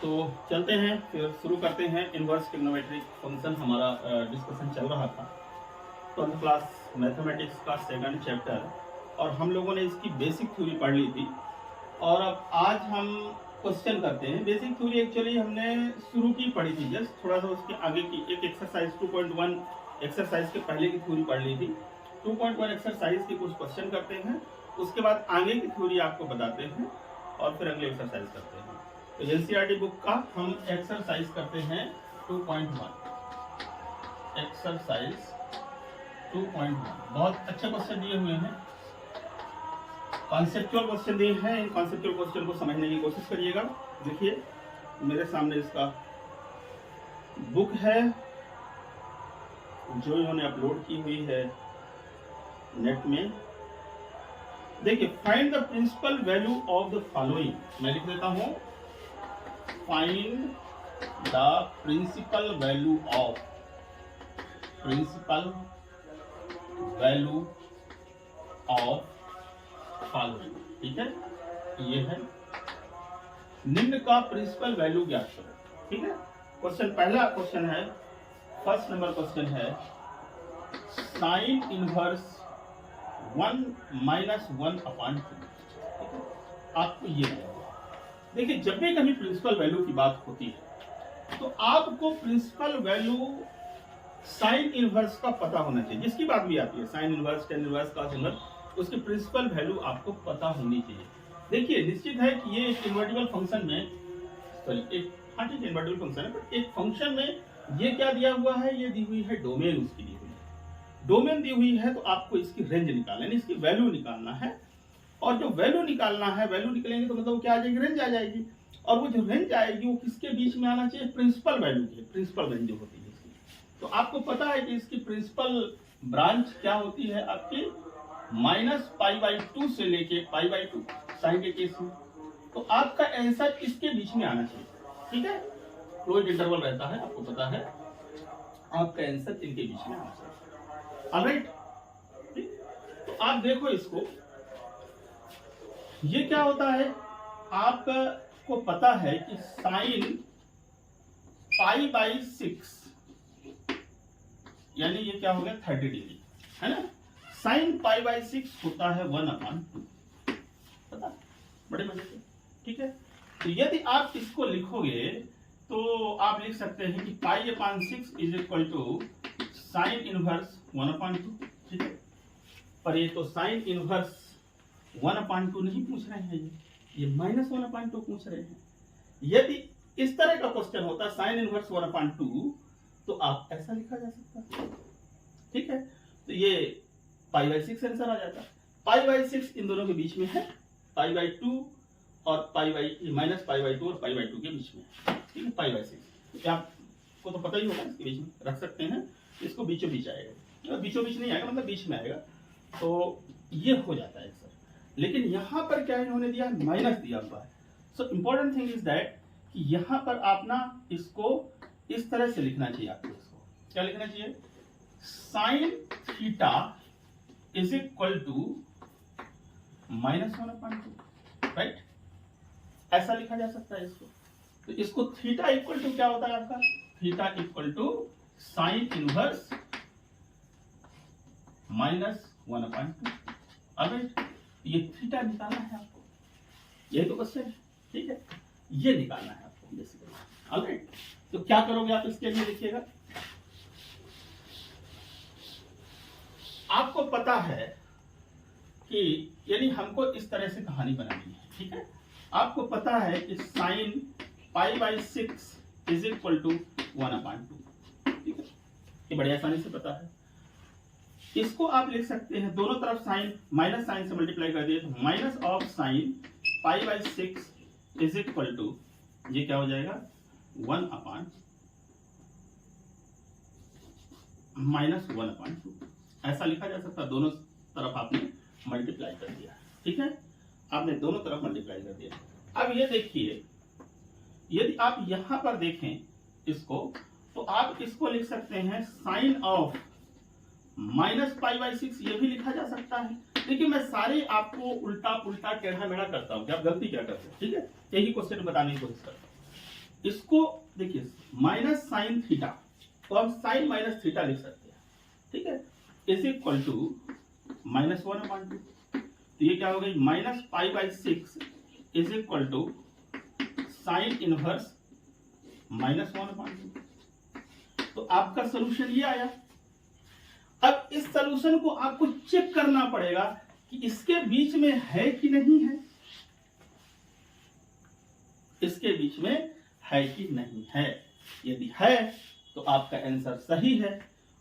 तो चलते हैं फिर शुरू करते हैं। इनवर्स ट्रिग्नोमेट्रिक फंक्शन हमारा डिस्कशन चल रहा था 12th क्लास मैथमेटिक्स का सेकंड चैप्टर, और हम लोगों ने इसकी बेसिक थ्योरी पढ़ ली थी। और अब आज हम क्वेश्चन करते हैं। बेसिक थ्योरी एक्चुअली हमने शुरू की पढ़ी थी, जस्ट थोड़ा सा उसके आगे की एक एक्सरसाइज 2.1 एक्सरसाइज के पहले की थ्योरी पढ़ ली थी। 2.1 एक्सरसाइज के कुछ क्वेश्चन करते हैं, उसके बाद आगे की थ्योरी आपको बताते हैं और फिर अगले एक्सरसाइज करते हैं। तो एनसीईआरटी बुक का हम एक्सरसाइज करते हैं 2.1 एक्सरसाइज 2.1। बहुत अच्छे क्वेश्चन दिए हुए हैं, कॉन्सेप्चुअल क्वेश्चन दिए हैं। इन कॉन्सेप्चुअल क्वेश्चन को समझने की कोशिश करिएगा। देखिए मेरे सामने इसका बुक है जो इन्होंने अपलोड की हुई है नेट में। देखिए, find the principal value of the following. मैं लिख देता हूं, find the principal value of following. ठीक है, ये है निम्न का प्रिंसिपल वैल्यू ज्ञात करो। ठीक है, क्वेश्चन पहला क्वेश्चन है, फर्स्ट नंबर क्वेश्चन है, साइन इनवर्स 1 - 1/2। आपको ये है, देखिए जब भी कभी प्रिंसिपल वैल्यू की बात होती है तो आपको प्रिंसिपल वैल्यू साइन इनवर्स का पता होना चाहिए। जिसकी बात भी आती है, sine inverse, tan inverse, cos inverse, उसकी प्रिंसिपल वैल्यू आपको पता होनी चाहिए। देखिए निश्चित है कि ये एक इन्वर्टिबल फंक्शन में, ठीक इन्वर्टिबल फंक्शन है, बट एक फंक्शन में ये क्या दिया हुआ है, ये दी हुई है डोमेन, उसकी दी हुई है डोमेन दी हुई है। तो आपको इसकी रेंज निकालना है, इसकी वैल्यू निकालना है। और जो वैल्यू निकालना है, वैल्यू निकलेंगे तो मतलब क्या आ जाएगी, रेंज आ जाएगी। और वो जो रेंज आएगी वो किसके बीच में आना चाहिए, प्रिंसिपल वैल्यू की। प्रिंसिपल रेंज जो होती है इसकी, तो आपको पता है कि इसकी प्रिंसिपल ब्रांच क्या होती है आपकी, -π/2 से लेके π/2 साइन के केस में। तो आपका आंसर इसके बीच में आना चाहिए। ठीक है, क्लोज्ड इंटरवल रहता है, आपको पता है, आपका आंसर इनके बीच में आना चाहिए। ऑलराइट, तो आप देखो इसको, ये क्या होता है, आपको पता है कि साइन π/6 यानी ये क्या हो गया, 30 डिग्री, है ना। साइन π/6 होता है 1/2, पता, बड़े मजे से। ठीक है, तो यदि आप इसको लिखोगे तो आप लिख सकते हैं कि π/6 = साइन इनवर्स 1/2। ठीक है, पर ये तो साइन इनवर्स 1/2 नहीं पूछ रहे हैं, ये -1/2 पूछ रहे हैं। यदि इस तरह का क्वेश्चन होता साइन इनवर्स 1/2 तो आप ऐसा लिखा जा सकता। ठीक है, तो ये π/6 आंसर आ जाता। π/6 इन दोनों के बीच में है, π/2 और -π/2 और π/2 के बीच में। ठीक है, π/6 आपको तो पता ही होगा, इसके बीच में रख सकते हैं, इसको बीचों बीच आएगा, बीचों बीच नहीं आएगा, मतलब बीच में आएगा, तो ये हो जाता है सर। लेकिन यहां पर क्या इन्होंने दिया, माइनस दिया हुआ है। So important thing is that कि यहां पर आप ना इसको इस तरह से लिखना चाहिए। आपको इसको क्या लिखना चाहिए, साइन थीटा = -1/2, राइट, ऐसा लिखा जा सकता है इसको। तो इसको थीटा इक्वल टू क्या होता है आपका, थीटा = साइन इनवर्स -1/2। अब ये थीटा निकालना है आपको, यही तो क्वेश्चन है। ठीक है, ये निकालना है आपको बेसिकली। ऑलराइट, तो क्या करोगे आप इसके लिए, देखिएगा आपको पता है कि यानी हमको इस तरह से कहानी बनानी है। ठीक है, आपको पता है कि साइन π/6 = 1/2। ठीक है, ये बड़ी आसानी से पता है। इसको आप लिख सकते हैं, दोनों तरफ साइन माइनस साइन से मल्टीप्लाई कर दिए तो -sin π/6 = ये क्या हो जाएगा, 1/-1/2 ऐसा लिखा जा सकता है। दोनों तरफ आपने मल्टीप्लाई कर दिया। ठीक है, आपने दोनों तरफ मल्टीप्लाई कर दिया। अब ये देखिए, यदि आप यहां पर देखें इसको, तो आप इसको लिख सकते हैं साइन ऑफ -π/6, ये भी लिखा जा सकता है। देखिए मैं सारे आपको उल्टा पुल्टा टेढ़ा मेढ़ा करता हूँ कि आप गलती क्या करते हैं। ठीक है, यही क्वेश्चन बताने की कोशिश करता हूँ। इसको देखिए माइनस साइन थीटा, तो हम साइन माइनस थीटा लिख सकते हैं, ठीक है, इज इक्वल टू -1/2। तो ये क्या हो गई, -π/6 is equal to sine inverse -1/2। तो आपका सोल्यूशन ये आया। अब इस सोल्यूशन को आपको चेक करना पड़ेगा कि इसके बीच में है कि नहीं है, इसके बीच में है कि नहीं है। यदि है तो आपका आंसर सही है,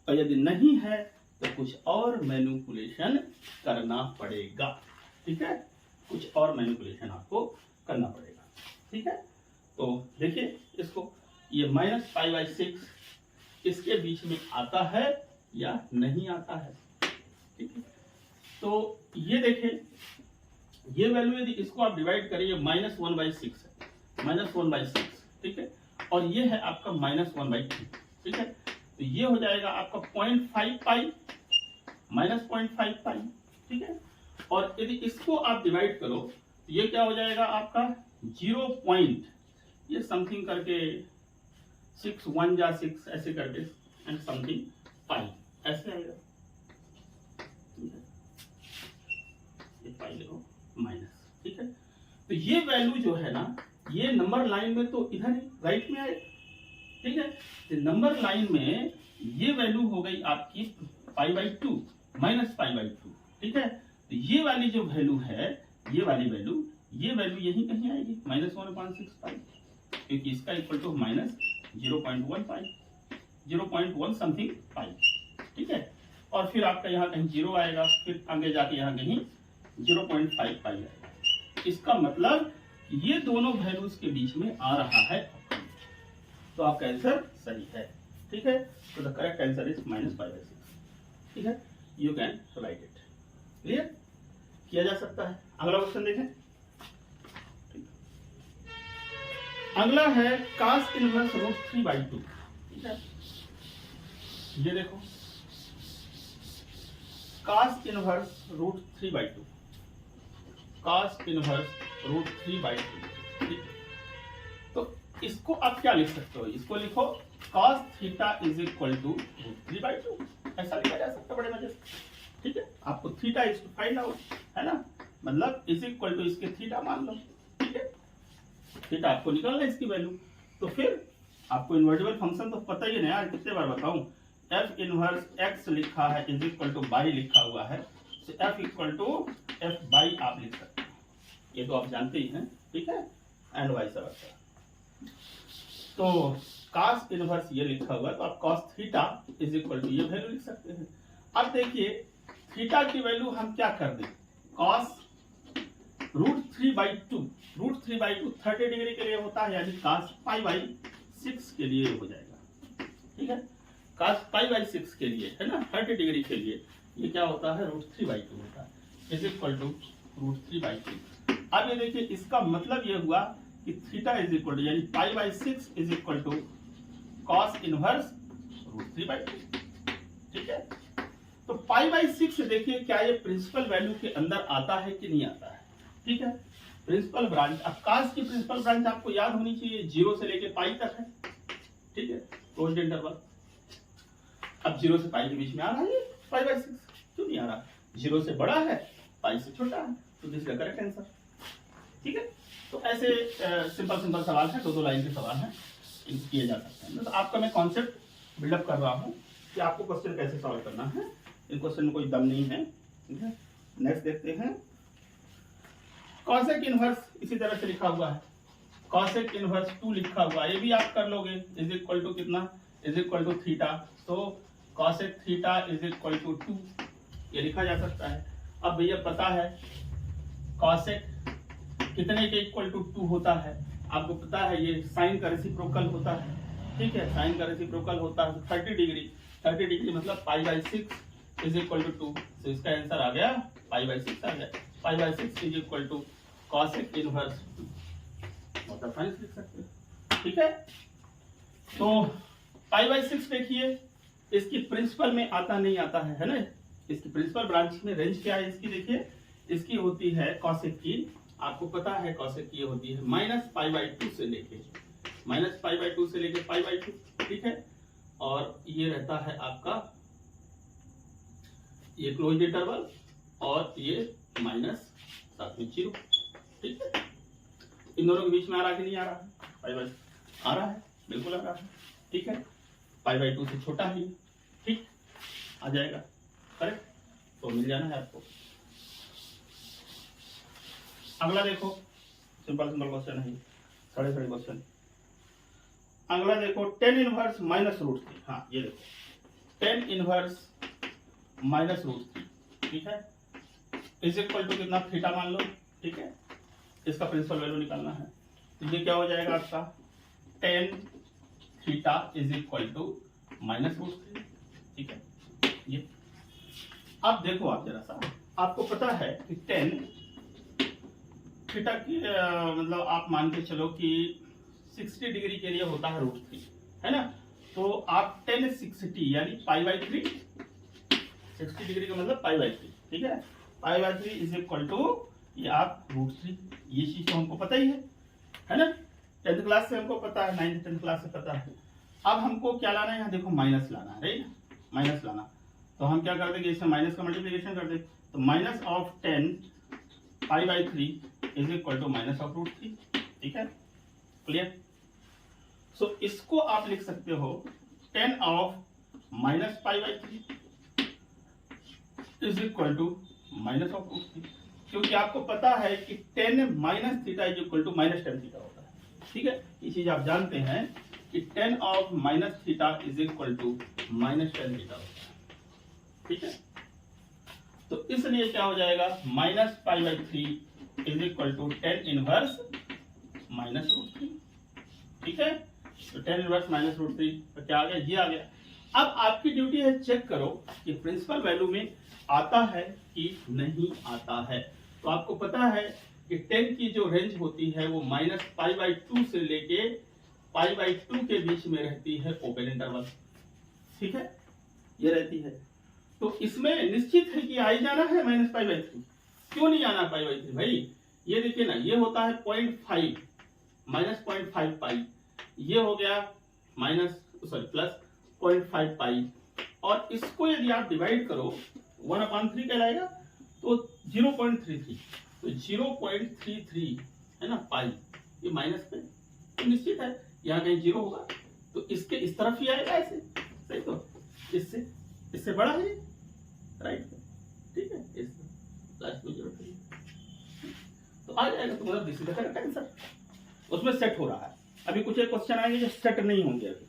और यदि नहीं है तो कुछ और मैनिपुलेशन करना पड़ेगा, ठीक है, कुछ और मैनिपुलेशन आपको करना पड़ेगा, ठीक है। तो देखिए इसको, ये -π/6 इसके बीच में आता है या नहीं आता है, ठीक है। तो ये देखिए, ये वैल्यू यदि इसको आप डिवाइड करिए, -1/6 है, -1/6, ठीक है, और ये है आपका -1/3, ठीक है। तो ये हो जाएगा आपका 0.5π -0.5π, ठीक है। और यदि इसको आप डिवाइड करो तो ये क्या हो जाएगा आपका 0. ये समथिंग करके 6 1 जा 6 ऐसे करके एंड समथिंग 5 ऐसे आएगा, ठीक है, ये पाई लिखो माइनस, ठीक है। तो ये वैल्यू जो है ना, ये नंबर लाइन में तो इधर ही राइट में आएगा, ठीक है। तो नंबर लाइन में ये वैल्यू हो गई आपकी π/2 -π/2, ठीक है। तो ये वाली जो वैल्यू है, ये वाली वैल्यू, ये वैल्यू यहीं कहीं आएगी -1/6π, क्योंकि इसका इक्वल टू -0.1π, 0.1 समथिंग पाई, ठीक है। और फिर आपका यहाँ कहीं 0 आएगा, फिर आगे जाके यहाँ कहीं 0.5 पाई आएगा। इसका मतलब ये दोनों वैल्यूज के बीच में आ रहा है, तो आपका आंसर सही है, ठीक है। तो द करेक्ट आंसर इज -π/6, ठीक है। You can write it. Clear किया जा सकता है। अगला क्वेश्चन देखें। अगला है cos इनवर्स √3/2, ठीक है। ये देखो cos इनवर्स √3/2, cos इनवर्स √3/2, ठीक। तो इसको आप क्या लिख सकते हो, इसको लिखो cos theta is equal to √3/2, ऐसा लिखा जा सकता है बड़े मजे से, ठीक है। आपको theta is to find out, है ना, मतलब इज इक्वल टू इसके थीटा मान लो, ठीक है। थीटा आपको निकालना है इसकी वैल्यू। तो फिर आपको इन्वर्टिबल फंक्शन तो पता ही है ना यार, कितने बार बताऊं, f इनवर्स x लिखा है इज इक्वल टू बाई लिखा हुआ है, तो f equal to f by आप लिख सकते हैं, ये तो आप जानते ही हैं, ठीक है, एंड वाइस वर्सा। तो cos इनवर्स ये लिखा हुआ है, तो आप cos theta is equal to ये वैल्यू लिख सकते हैं। अब देखिए थीटा की वैल्यू हम क्या कर दें, cos √3/2, √3/2 30 डिग्री के लिए होता है, यानी cos π/6 के लिए हो जाएगा, ठीक है। cos π/6 के लिए है ना, 30 डिग्री के लिए ये क्या होता है, √3/2 होता है, इज इक्वल टू √3/2। अब ये देखिए इसका मतलब ये हुआ कि थीटा इज इक्वल टू यानी π/6 is equal to cos inverse √3/2, ठीक है। तो π/6 देखिए क्या ये प्रिंसिपल वैल्यू के अंदर आता है कि नहीं आता है, ठीक है। प्रिंसिपल ब्रांच, अब cos की प्रिंसिपल ब्रांच आपको याद होनी चाहिए, 0 से लेके पाई तक है, ठीक है, क्लोज्ड इंटरवल। अब 0 से पाई के बीच में आ रहा है π/6, क्यों नहीं आ रहा, 0 से बड़ा है, पाई से छोटा है, तो दिस इज करेक्ट आंसर, ठीक है। तो ऐसे सिंपल सवाल है, दो लाइन के सवाल हैं, इनको किए जा सकते हैं। तो आपका मैं कॉन्सेप्ट बिल्डअप कर रहा हूँ कि आपको क्वेश्चन कैसे सॉल्व करना है, इन क्वेश्चन में कोई दम नहीं है, ठीक है। नेक्स्ट देखते हैं, कॉसेक इनवर्स इसी तरह से लिखा हुआ है, कॉसेक इनवर्स 2 लिखा हुआ है, ये भी आप कर लोगे, इज इक्वल टू कितना, इज इक्वल टू थीटा, तो cosec theta is equal to 2 ये लिखा जा सकता है। अब भैया पता है कॉसेक कितने के इक्वल टू 2 होता है, आपको पता है ये साइन का रेसिप्रोकल होता है, ठीक है, साइन का रेसिप्रोकल होता है 30 डिग्री मतलब π/6 इज इक्वल टू 2, तो इसका आंसर आ गया π/6 आ गया, π/6 is equal to cosec inverse 2, मतलब साइंस लिख सकते हैं, ठीक है। तो π/6 देखिए इसकी प्रिंसिपल में आता नहीं आता है ना, इसकी प्रिंसिपल ब्रांच में रेंज क्या है इसकी, देखिए इसकी होती है cosec की, आपको पता है cosec की होती है -π/2 से लेके -π/2 से लेके π/2, ठीक है। और ये रहता है आपका ये क्लोज इंटरवल और ये माइनस साथ में 0, ठीक है। इन दोनों के बीच में आ रहा है कि नहीं आ रहा है? π/2 आ रहा है, बिल्कुल आ रहा है, ठीक है। π/2 से छोटा है, ठीक, आ जाएगा, करेक्ट। तो मिल जाना है आपको। अगला देखो, सिंपल क्वेश्चन है, साढ़े क्वेश्चन। अगला देखो, tan इनवर्स -√3। हाँ ये देखो, tan इनवर्स -√3, ठीक है, इज इक्वल टू कितना? थीटा मान लो, ठीक है। इसका प्रिंसिपल वैल्यू निकालना है, तो ये क्या हो जाएगा आपका? tan theta is equal to -√3, ठीक है। ये अब देखो, आप जरा सा, आपको पता है कि tan थीटा की मतलब आप मान के चलो कि 60 डिग्री के लिए होता है √3, है ना। तो आप tan 60 यानी π/3, 60 डिग्री का मतलब π/3, ठीक है। π/3 इज इक्वल टू ये आप √3, ये चीज तो हमको पता ही है ना। 10th क्लास से हमको पता है, 9th 10th क्लास से पता है। अब हमको क्या लाना है? यहाँ देखो माइनस लाना है, राइट, माइनस लाना। तो हम क्या कर देंगे? इसमें माइनस का मल्टीप्लिकेशन कर दे, तो minus of 10 π/3 is equal to minus of √3, ठीक है, क्लियर। सो इसको आप लिख सकते हो tan of minus π/3 is equal to minus of √3, क्योंकि आपको पता है कि tan minus theta is equal to minus tan theta होता है, ठीक है। ये चीज आप जानते हैं कि tan of minus theta is equal to minus tan theta होता है, ठीक है। तो इसलिए क्या हो जाएगा? Minus π/3 is equal to tan inverse -√3, ठीक है। तो tan इनवर्स -√3 तो क्या आ गया? ये आ गया। अब आपकी ड्यूटी है चेक करो कि प्रिंसिपल वैल्यू में आता है कि नहीं आता है। तो आपको पता है कि tan की जो रेंज होती है वो -π/2 से लेके π/2 के बीच में रहती है, ओपन इंटरवल, ठीक है, ये रहती है। तो इसमें निश्चित है कि आ ही जाना है -π/3। क्यों नहीं आना π/3 भाई? ये देखिए ना, ये होता है 0.5 -0.5 पाई, ये हो गया प्लस 0.5 पाई, और इसको यदि आप डिवाइड करो 1/3 कहलाएगा, तो 0.33, तो 0.33 है ना पाई, ये माइनस पे, तो निश्चित है यहाँ कहीं 0 होगा, तो इसके इस तरफ ही आएगा ऐसे, सही। तो इससे बड़ा है, राइट, ठीक है, लास्ट में 0 तो आ जाएगा। तो मतलब this is the correct answer. उसमें सेट हो रहा है। अभी कुछ एक क्वेश्चन आएंगे जो सेट नहीं होंगे, अभी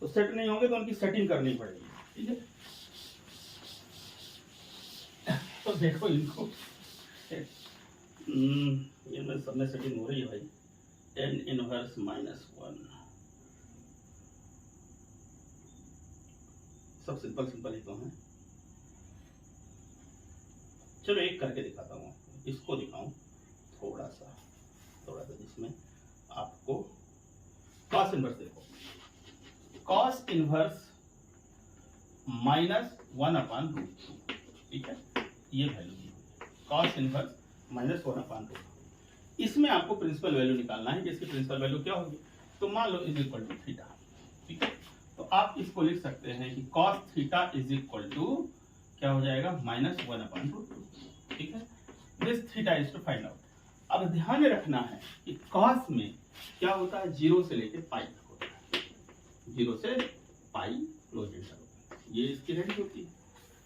तो सेट नहीं होंगे तो उनकी सेटिंग करनी पड़ेगी, ठीक है। तो देखो इनको, ये में सब में सेटिंग हो रही है भाई। tan इनवर्स -1, सब सिंपल सिंपल ही तो है। चलो एक करके दिखाता हूँ, इसको दिखाऊं थोड़ा सा जिसमें आपको cos इनवर्स, देखो cos इनवर्स -1/√2, ठीक है, ये वैल्यू दी हुई है cos इनवर्स -1/√2। इसमें आपको प्रिंसिपल वैल्यू निकालना है, जिसकी प्रिंसिपल वैल्यू क्या होगी? तो मान लो इज इक्वल टू थीटा, ठीक है। तो आप इसको लिख सकते हैं कि cos theta is equal to क्या हो जाएगा? -1/√2, ठीक है। This theta is to find out. अब ध्यान में रखना है कि cos में क्या होता है? 0 से लेकर पाई तक होता है, 0 से पाई क्लोज इंटरवल, ये इसकी रेंज होती है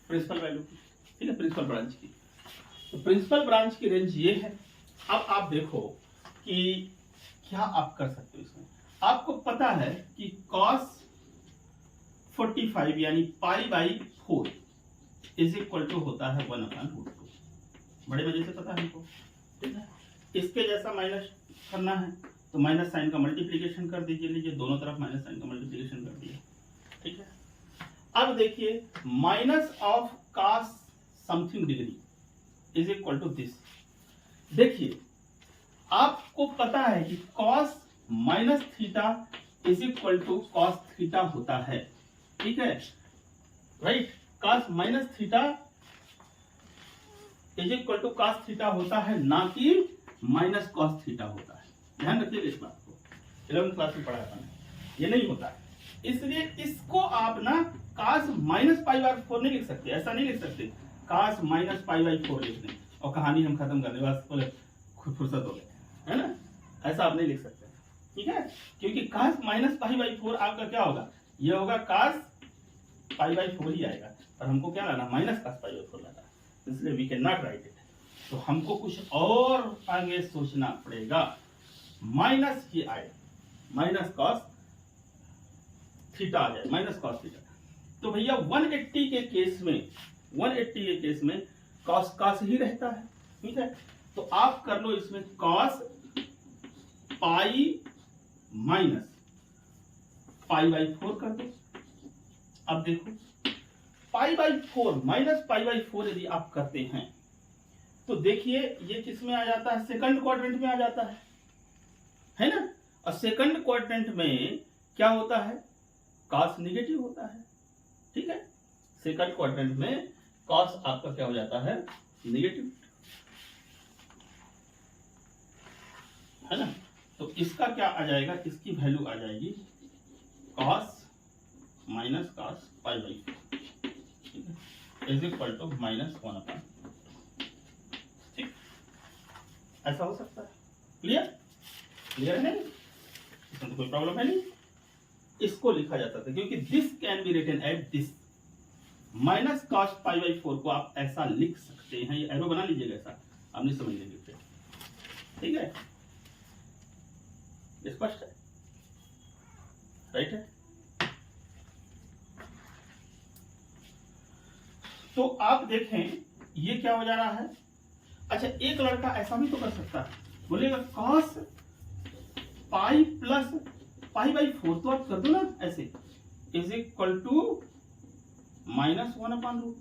प्रिंसिपल वैल्यू की, ठीक है, प्रिंसिपल ब्रांच की। तो प्रिंसिपल ब्रांच की रेंज ये है। अब आप देखो कि क्या आप कर सकते हो इसमें। आपको पता है कि cos 45 यानी π/4 इज इक्वल टू होता है 1/√2, बड़े मजे से पता है हमको, ठीक है। इसके जैसा माइनस करना है तो माइनस साइन का मल्टीप्लिकेशन कर दीजिए, लीजिए दोनों तरफ माइनस साइन का मल्टीप्लिकेशन कर दिया, ठीक है। अब देखिए minus of cos something degree is equal to this. देखिए आपको पता है कि cos minus theta is equal to cos theta होता है, ठीक है, right. cos minus theta is equal to cos theta होता है, ना कि माइनस cos थीटा होता है। ध्यान रखिएगा इस बात को, 11th क्लास में पढ़ा था, ये नहीं होता है। इसलिए इसको आप ना cos माइनस पाई बाय 4 नहीं लिख सकते, ऐसा नहीं लिख सकते, cos माइनस पाई बाय 4 लिख दें और कहानी हम खत्म कर दें, बस बोले फुर्सत हो गई, है ना। ऐसा आप नहीं लिख सकते, ठीक है, क्योंकि cos माइनस पाई बाय 4 आपका क्या होगा, ये होगा cos पाई बाय 4 ही आएगा, और हमको क्या लाना, माइनस cos पाई बाय 4 लाना, इसलिए we can not write it. तो हमको कुछ और आगे सोचना पड़ेगा, माइनस ही आए, माइनस cos थीटा आ जाए, माइनस cos थीटा। तो भैया 180 के केस में, 180 के केस में cos ही रहता है, ठीक है। तो आप कर लो इसमें cos pi minus pi by 4 कर दो। अब देखो पाई बाई 4 माइनस पाई बाई 4 यदि आप करते हैं तो देखिए ये किस में आ जाता है, सेकंड क्वाड्रेंट में आ जाता है ना। और सेकंड क्वाड्रेंट में क्या होता है, cos निगेटिव होता है, ठीक है। सेकंड क्वाड्रेंट में cos आपका क्या हो जाता है, निगेटिव, है ना। तो इसका क्या आ जाएगा, इसकी वैल्यू आ जाएगी cos minus cos pi by 4 is equal to -1/, ठीक, ऐसा हो सकता है। क्लियर, क्लियर है, इसमें तो कोई प्रॉब्लम है नहीं। इसको लिखा जाता था क्योंकि this can be written at this, minus cos pi by 4 को आप ऐसा लिख सकते हैं, ये एरो बना लीजिएगा, ऐसा आप नहीं समझ लेंगे फिर, ठीक है, स्पष्ट है, राइट है। तो आप देखें ये क्या हो जा रहा है। अच्छा एक लड़का ऐसा भी तो कर सकता है, बोलेगा cos pi plus pi by 4 तो आप कर दो ना ऐसे, इज इक्वल टू -1/√2,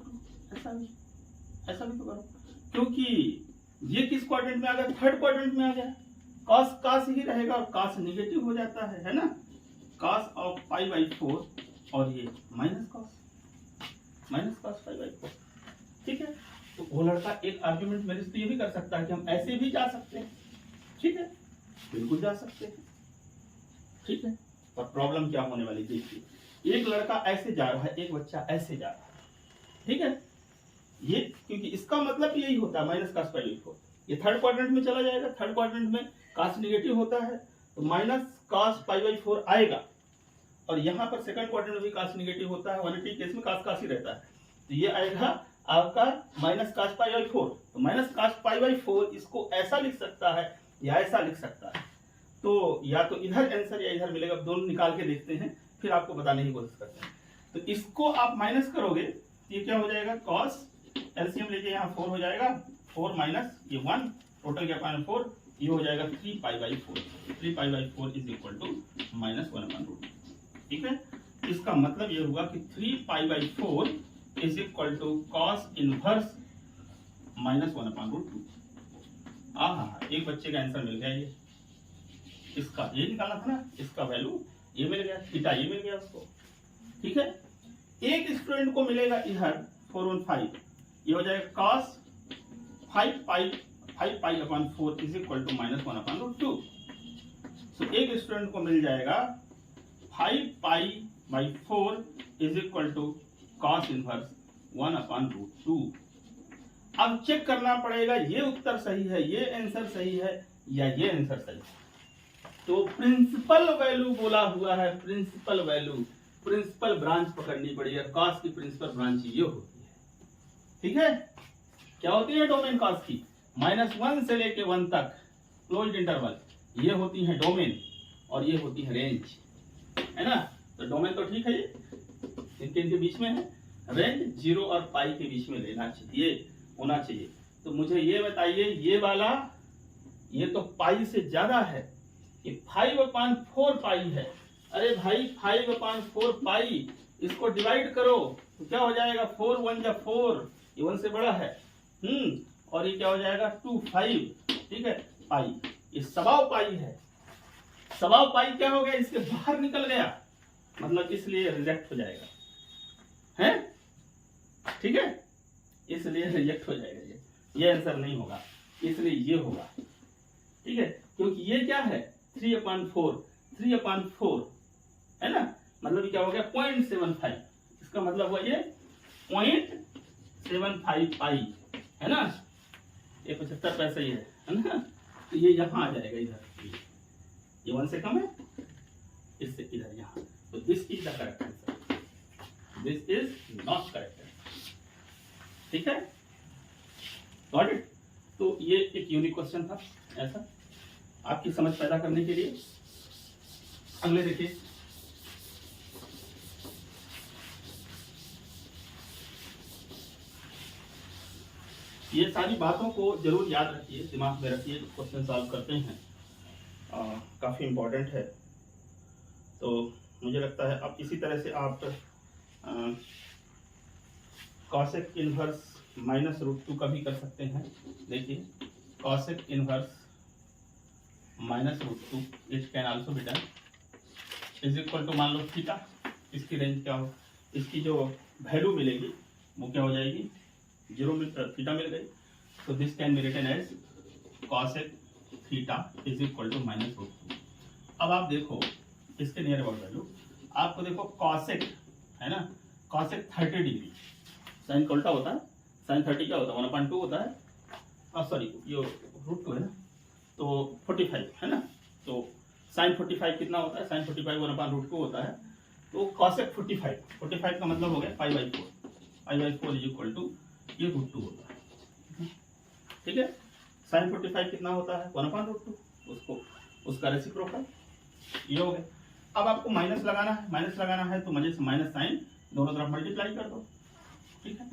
ऐसा भी तो करो, क्योंकि ये किस क्वाड्रेंट में आ गया, थर्ड क्वाड्रेंट में आ गया, cos ही रहेगा और cos निगेटिव हो जाता है ना, cos ऑफ पाई बाई 4 और ये माइनस cos पाई बाई 4, ठीक है। तो वो लड़का एक आर्गुमेंट मेरे से तो ये भी कर सकता है कि हम ऐसे भी जा सकते हैं, ठीक है, बिल्कुल जा सकते हैं, ठीक है। और प्रॉब्लम क्या होने वाली देखिए, एक लड़का ऐसे जा रहा है, एक बच्चा ऐसे जा रहा है, ठीक है, ये क्योंकि इसका मतलब यही होता है -cos पाई बाई 4, ये थर्ड क्वाड्रेंट में चला जाएगा, थर्ड क्वाड्रेंट में cos निगेटिव होता है तो -cos पाई बाई 4 आएगा, और यहाँ पर सेकंड क्वाड्रेंट में भी cos निगेटिव होता है, 180 केस में cos ही रहता है, तो ये आएगा आपका -cos पाई बाई 4। तो -cos पाई बाई 4 इसको ऐसा लिख सकता है या ऐसा लिख सकता है, तो या तो इधर आंसर या इधर मिलेगा, दोनों निकाल के देखते हैं फिर आपको बताने की कोशिश करते हैं। तो इसको आप माइनस करोगे तो ये क्या हो जाएगा, cos एलसीएम लेके यहाँ 4 हो जाएगा, 4 माइनस ये 1, टोटल क्या पाए 4, ये हो जाएगा 3 pi by 4, 3 pi by 4 is equal to -1/√2, ठीक है। इसका मतलब ये हुआ कि 3 pi by 4 is equal to cos inverse -1/√2। एक बच्चे का आंसर मिल गया, ये इसका ये निकालना था ना, इसका वैल्यू ये मिल गया, थीटा ये मिल गया उसको, ठीक है। एक स्टूडेंट को मिलेगा इधर 415, ये हो जाएगा cos 5 pi upon 4 is equal to -1/√2। So एक स्टूडेंट को मिल जाएगा 5 pi by 4 is equal to cos inverse 1/√2। अब चेक करना पड़ेगा ये उत्तर सही है, ये आंसर सही है या ये आंसर सही है। तो प्रिंसिपल वैल्यू बोला हुआ है, प्रिंसिपल वैल्यू, प्रिंसिपल ब्रांच पकड़नी पड़ेगी, cos की प्रिंसिपल ब्रांच ये होती है, ठीक है। क्या होती है डोमेन cos की, -1 से लेके 1 तक क्लोज्ड इंटरवल, ये होती है डोमेन और ये होती है रेंज, है ना। तो डोमेन तो ठीक है, ये इनके बीच में है, रेंज 0 और पाई के बीच में लेना चाहिए, होना चाहिए। तो मुझे ये बताइए, ये वाला ये तो पाई से ज्यादा है, ये 5/4 पाई है, अरे भाई 5/4 पाई, इसको डिवाइड करो तो क्या हो जाएगा, 4 1 जा 4, ये 1 से बड़ा है, और ये क्या हो जाएगा 2 5, ठीक है, पाई, ये सवाव पाई है, सवाव पाई क्या हो गया, इसके बाहर निकल गया, मतलब इसलिए रिजेक्ट हो जाएगा, है, ठीक है, इसलिए रिजेक्ट हो जाएगा, ये आंसर नहीं होगा, इसलिए ये होगा, ठीक है, क्योंकि ये क्या है 3/4, 3/4 है ना, मतलब ये क्या हो गया 0.75, इसका मतलब हुआ ये 0.75 पाई है ना, ये 75 पैसे ही है ना, तो ये यहाँ आ जाएगा इधर, ये 1 से कम है, इससे इधर यहाँ, तो this is the correct answer, this is not correct answer, ठीक है, गॉट इट। तो ये एक यूनिक क्वेश्चन था ऐसा आपकी समझ पैदा करने के लिए। अगले देखिए, ये सारी बातों को जरूर याद रखिए, दिमाग में रखिए, क्वेश्चन सॉल्व करते हैं, काफी इम्पोर्टेंट है। तो मुझे लगता है अब इसी तरह से आप कॉसेक इनवर्स -√2 का भी कर सकते हैं। देखिए cosec inverse -√2 it can also be done is equal to, मान लो थीटा, इसकी रेंज क्या हो, इसकी जो वैल्यू मिलेगी वो क्या हो जाएगी, 0 थीटा मिल गई, तो this can be written as cosec theta is equal to -√2। अब आप देखो इसके नियर अबाउट वैल्यू, आपको देखो कॉसेक है ना, कॉसेक 30 डिग्री, साइन का उल्टा होता है, साइन 30 क्या होता है 1/2 होता है, सॉरी ये √2 है ना, तो 45 है ना, तो साइन 45 कितना होता है, साइन 45 1/√2 होता है, तो कॉसेक 45 का मतलब हो गया π/4 इज इक्वल टू ये √2 होता है, ठीक है। साइन 45 कितना होता है 1/√2, उसको उसका रेसिप्रोकल ये हो गया। अब आपको माइनस लगाना है तो मजे से माइनस साइन दोनों तरफ मल्टीप्लाई कर दो, ठीक है।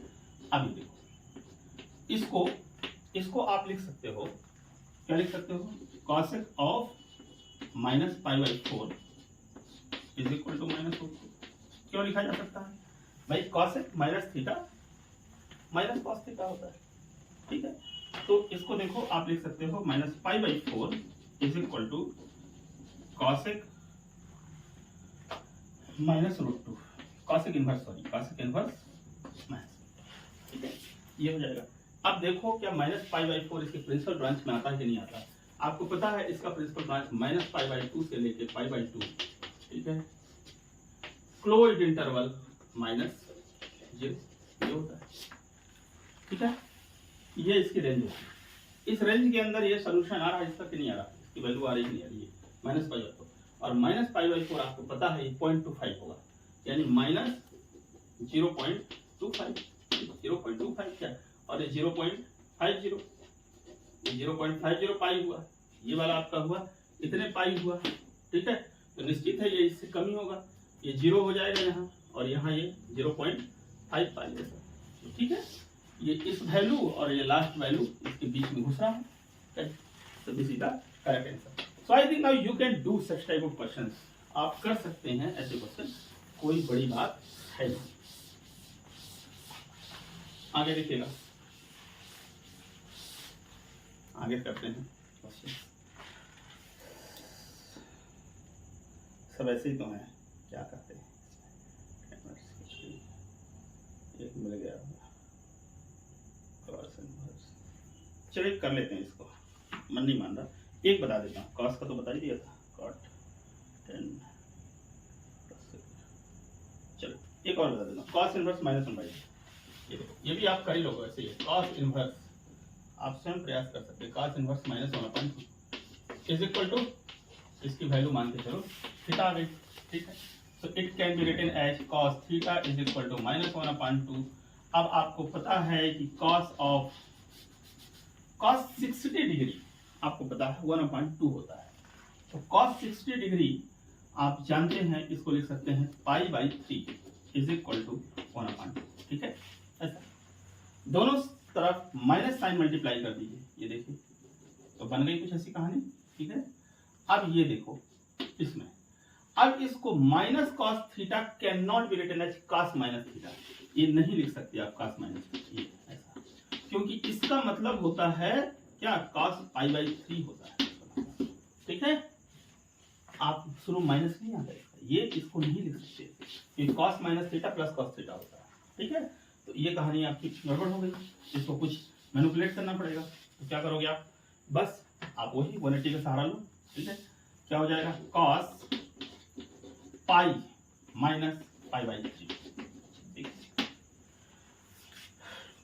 अभी देखो इसको आप लिख सकते हो, क्या लिख सकते हो, cosec of -π/4 is equal to -√2। क्यों लिखा जा सकता है भाई, cosec minus theta minus cos theta होता है, ठीक है। तो इसको देखो आप लिख सकते हो -π/4 is equal to cosec -√2, cosec inverse ठीक है, ये हो जाएगा। अब देखो क्या -π/4 इसके प्रिंसिपल ब्रांच में आता है कि नहीं आता है, आपको पता है इसका प्रिंसिपल ब्रांच -π/2 से लेके π/2, ठीक है, क्लोज्ड इंटरवल -0 ये होता है, ठीक है, ये इसकी रेंज है। इस रेंज के अंदर ये सोल्यूशन आ रहा है इसका कि नहीं आ रहा, इसकी वैल्यू आ रही नहीं आ रही है -π/4, और -π/4 आपको पता है 0.25 होगा, यानी -0.25 क्या, और ये 0.50, ये 0.50 पाई हुआ, ये वाला आपका हुआ इतने पाई हुआ, ठीक है, तो निश्चित है ये इससे कम ही होगा, ये 0 हो जाएगा यहाँ, और यहाँ ये 0.5 पाई जैसा, ठीक है। ये इस वैल्यू और ये लास्ट वैल्यू इसके बीच में घुस रहा है, तो this is the correct answer. So I think now you can do such type of questions, आप कर सकते हैं ऐसे क्वेश्चन, कोई बड़ी बात है नहीं। आगे देखिएगा, आगे करते हैं क्वेश्चन, सब ऐसे ही तो हैं, क्या करते हैं, एक मिल गया, चलिए कर लेते हैं इसको, मन नहीं मान रहा, एक बता देता हूँ, कॉस का तो बता ही दिया था, कॉट 10, चलो एक और बता देता हूँ, कॉस इनवर्स -1/2, ये देखो, ये भी आप कर ही लोगे ऐसे ही, कॉस इनवर्स आप स्वयं प्रयास कर सकते हैं, cos inverse -1/2 is equal to, इसकी वैल्यू मान के चलो थीटा आ गई, ठीक है, so it can be written as cos theta is equal to -1/2। अब आपको पता है कि cos 60 डिग्री आपको पता है 1/2 होता है, तो cos 60 डिग्री आप जानते हैं, इसको लिख सकते हैं π/3 इज इक्वल टू 1/2, ठीक है, ऐसा दोनों तरफ माइनस साइन मल्टीप्लाई कर दीजिए, ये देखिए, तो बन गई कुछ ऐसी कहानी, ठीक है। अब ये देखो इसमें, अब इसको minus cos theta can not be written as cos minus theta, ये नहीं लिख सकते आप कॉस माइनस थीटा, ये ऐसा, क्योंकि इसका मतलब होता है क्या, कॉस π/3 होता है, ठीक है, आप शुरू माइनस नहीं आता है, ये इसको नहीं लिख सकते, क्योंकि cos minus theta plus cos theta होता है, ठीक है। तो ये कहानी आपकी गड़बड़ हो गई, इसको कुछ मैनिपुलेट करना पड़ेगा, तो क्या करोगे आप, बस आप वही 180 का सहारा लो, ठीक है, क्या हो जाएगा, cos pi minus pi by 3।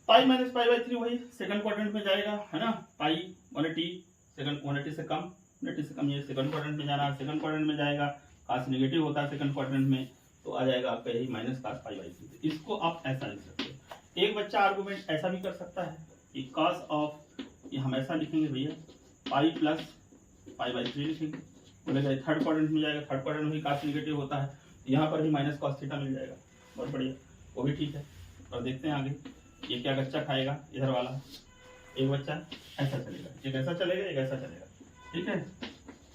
Pi minus pi by 3 वही सेकंड क्वाड्रेंट में जाएगा, है ना। पाई 180, सेकंड 180 से कम, 180 से कम, ये सेकंड क्वाड्रेंट में जाना है, सेकंड क्वाड्रेंट में जाएगा। काश नेगेटिव होता है सेकंड क्वाड्रेंट में तो आ जाएगा आपका यही माइनस काश पाई बाई 3। इसको आप ऐसा लिख सकते हो। एक बच्चा आर्गुमेंट ऐसा भी कर सकता है कि कॉस ऑफ, ये हम ऐसा लिखेंगे भैया, पाई प्लस पाई बाई 3 लिखेंगे। बोलेगा थर्ड क्वाड्रेंट में जाएगा, थर्ड क्वाड्रेंट में भी काश नेगेटिव होता है, यहाँ पर भी माइनस कॉस थीटा मिल जाएगा। बहुत बढ़िया, वो भी ठीक है। और देखते हैं आगे ये क्या बच्चा खाएगा। इधर वाला एक बच्चा ऐसा चलेगा, एक ऐसा चलेगा, एक ऐसा चलेगा, ठीक है।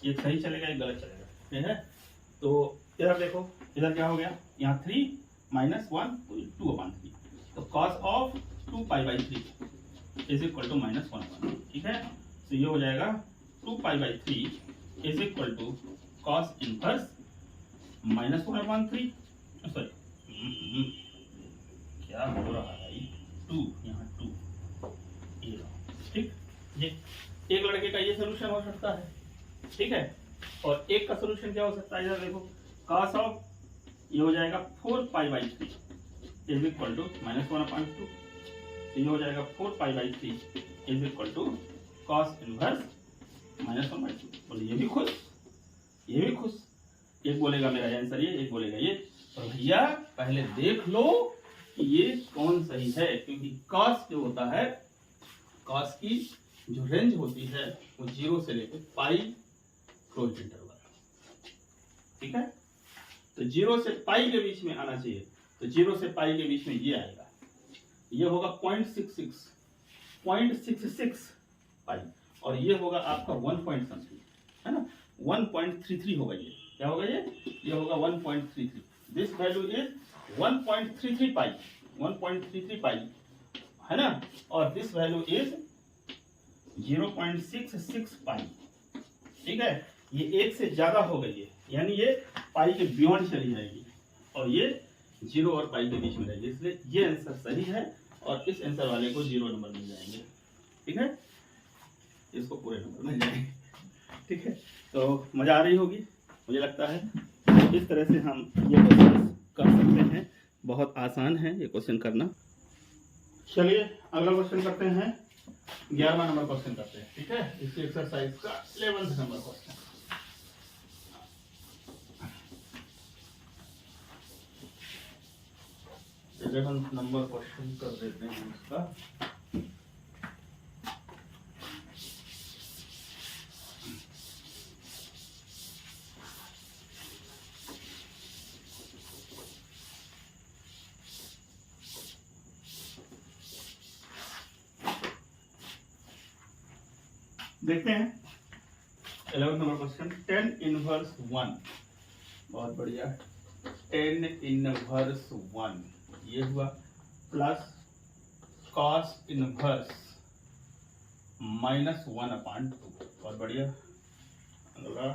एक सही चलेगा, एक गलत चलेगा, ठीक है। तो इधर देखो, इधर क्या हो गया, यहाँ 3 माइनस 1 2/3, तो cos of 2 pi by 3 is equal to minus 1/3, ठीक है। तो ये हो जाएगा 2 pi by 3 is equal to cos inverse minus 1/3। Sorry, क्या हो रहा है, 2 यहाँ 2, ये ठीक। ये एक लड़के का ये सोल्यूशन हो सकता है, ठीक है। और एक का सोल्यूशन क्या हो सकता है, इधर देखो, cos ऑफ ये हो जाएगा 4 pi by 3 is equal to minus 1/2। ये हो जाएगा 4 pi by 3 is equal to cos inverse minus 1/2। बोले ये भी खुश, ये भी खुश। एक बोलेगा मेरा आंसर ये, एक बोलेगा ये। और भैया पहले देख लो कि ये कौन सही है, क्योंकि cos जो होता है, cos की जो रेंज होती है वो 0 से लेकर पाई क्लोज इंटरवल, ठीक है। तो 0 से पाई के बीच में आना चाहिए, तो 0 से पाई के बीच में ये आएगा, ये होगा 0.66 पाई, और ये होगा आपका 1 पॉइंट समथिंग, है ना, 1.33 होगा। ये क्या होगा, ये होगा 1.33। दिस वैल्यू इज 1.33 पाई, 1.33 पाई, है ना। और दिस वैल्यू इज 0.66 पाई, ठीक है। ये एक से ज्यादा हो गई है, यानी ये पाई के बियॉन्ड चली जाएगी, और ये 0 और पाई के बीच में रहेगी, इसलिए ये आंसर सही है। और इस आंसर वाले को 0 नंबर मिल जाएंगे, ठीक है। इसको पूरे नंबर मिल जाएंगे, ठीक है। तो मजा आ रही होगी, मुझे लगता है। इस तरह से हम ये क्वेश्चन कर सकते हैं, बहुत आसान है ये क्वेश्चन करना। चलिए अगला क्वेश्चन करते हैं, 11वां नंबर क्वेश्चन करते हैं, ठीक है। इसी एक्सरसाइज का 11th number question. 11th number question कर देते हैं इसका। देखते हैं 11th नंबर क्वेश्चन। 10 इनवर्स 1, बहुत बढ़िया, 10 इनवर्स 1 ये हुआ, प्लस कॉस इनवर्स माइनस 1/2, बहुत बढ़िया। अगला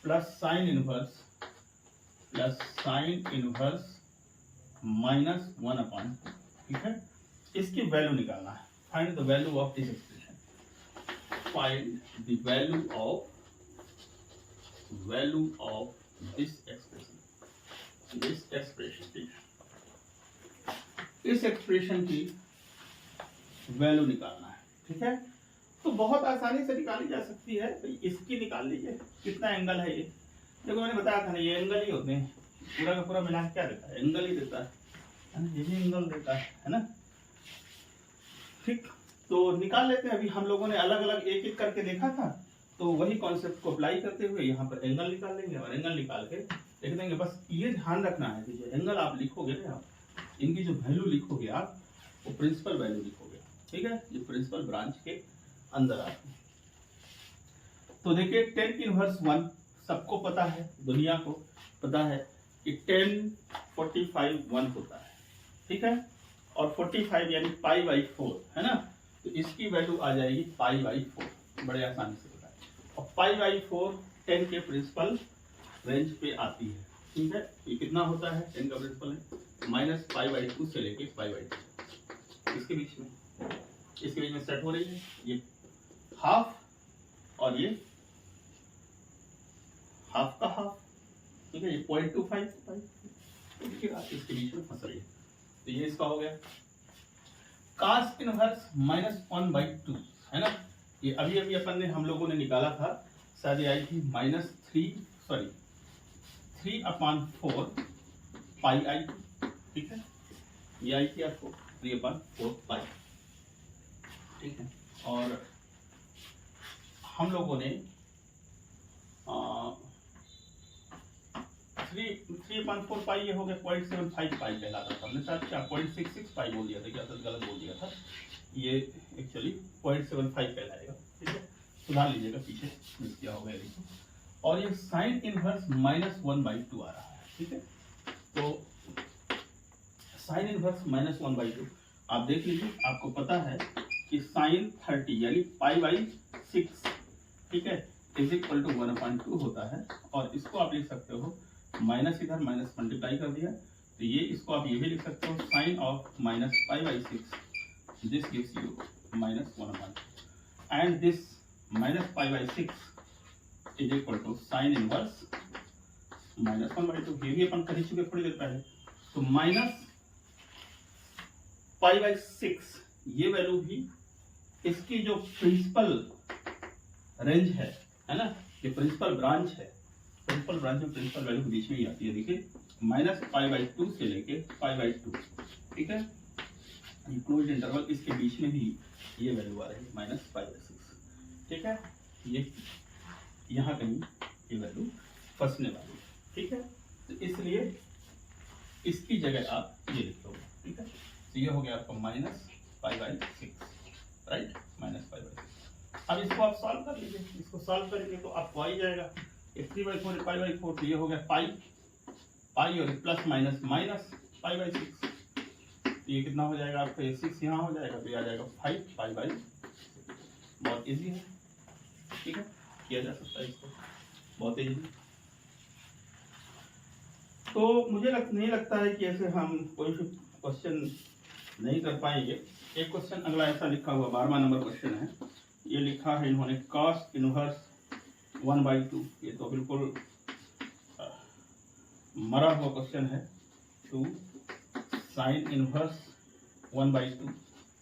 प्लस साइन इनवर्स माइनस 1/2, ठीक है। इसकी वैल्यू निकालना है। Find the value of this expression, find the value of this expression, इस एक्सप्रेशन की वैल्यू निकालना है, ठीक है। तो बहुत आसानी से निकाली जा सकती है। इसकी निकाल लीजिए, कितना एंगल है ये। देखो मैंने बताया था ना, ये एंगल ही होते हैं, पूरा का पूरा मिला क्या देता है, एंगल ही देता है ना, ये भी एंगल देता है ना, ठीक। तो निकाल लेते हैं। अभी हम लोगों ने अलग अलग एक एक करके देखा था, तो वही कॉन्सेप्ट को अप्लाई करते हुए यहाँ पर एंगल निकाल लेंगे, और एंगल निकाल के लिख देंगे। बस ये ध्यान रखना है कि जो एंगल आप लिखोगे ना, आप इनकी जो वैल्यू लिखोगे आप, वो प्रिंसिपल वैल्यू लिखोगे, ठीक है, जो प्रिंसिपल ब्रांच के अंदर आती है। तो देखिए 10 इनवर्स 1 सबको पता है, दुनिया को पता है कि 10 45 1 होता है, ठीक है। और 45 यानी पाई बाई 4, है ना। तो इसकी वैल्यू आ जाएगी पाई बाई 4, बड़े आसानी से पता है। और पाई बाई 4 10 के प्रिंसिपल रेंज पे आती है, ठीक है। ये कितना होता है, 10 का प्रिंसिपल है माइनस पाई बाई 2 से लेके पाई बाई 2, इसके बीच में सेट हो रही है ये हाफ, और ये हाफ का हाफ, ठीक है। है, ये 0.25 देखिए आप इसके बीच में फंस रही है, तो ये इसका हो गया। cos इनवर्स -1/2 है ना, ये अभी अभी अपन ने हम लोगों ने निकाला था, शायद ये आई थी -3/4 पाई आई, ठीक है, ये आई थी आपको 3/4 पाई, ठीक है। और हम लोगों ने 3/4 पाई ये हो गया 0.75 पाई कहलाता था, हमने शायद क्या 0.66 पाई बोल दिया था, क्या गलत बोल दिया था, ये एक्चुअली 0.75 कहलाएगा, ठीक है, सुधार लीजिएगा पीछे मिस किया होगा ये देखो। और ये साइन इनवर्स -1/2 आ रहा है, ठीक है, तो साइन इनवर्स -1/2 आप देख लीजिए, आपको पता है कि साइन 30 यानी π/6, ठीक है, इज इक्वल टू 1/2 होता है। और इसको आप लिख सकते हो माइनस, इधर माइनस मल्टीप्लाई कर दिया, तो ये इसको आप ये भी लिख सकते हो sine of -π/6, this gives you -1/2 and this -π/6 is equal to sine inverse -1/2, ये भी अपन कर ही चुके थोड़ी देर पहले। तो -π/6 ये वैल्यू भी इसकी जो प्रिंसिपल रेंज है ना, ये प्रिंसिपल ब्रांच है, प्रिंसिपल ब्रांच में प्रिंसिपल वैल्यू के बीच में ही आती है, देखिए -π/2 से लेके π/2, ठीक है, ये क्लोज्ड इंटरवल इसके बीच में ही ये वैल्यू आ रही है -π/6, ठीक है, ये यहाँ कहीं ये वैल्यू फंसने वाली है, ठीक है, तो इसलिए इसकी जगह आप ये लिख लो, ठीक है, तो ये हो गया आपका -π/6, राइट, -π/6। अब इसको आप सॉल्व कर लीजिए, इसको सॉल्व करेंगे तो आपको आ ही जाएगा 3/4 π/4, तो ये हो गया पाई और प्लस माइनस π/6, तो ये कितना हो जाएगा आपका, ये 6 यहाँ हो जाएगा, तो ये आ जाएगा 5 π/6, बहुत इजी है, ठीक है, किया जा सकता है इसको, बहुत इजी। तो मुझे नहीं लगता है कि ऐसे हम कोई भी क्वेश्चन नहीं कर पाएंगे। एक क्वेश्चन अगला ऐसा लिखा हुआ 12वां नंबर क्वेश्चन है, ये लिखा है इन्होंने cos इनवर्स 1/2, ये तो बिल्कुल मरा हुआ क्वेश्चन है, टू साइन इनवर्स 1/2।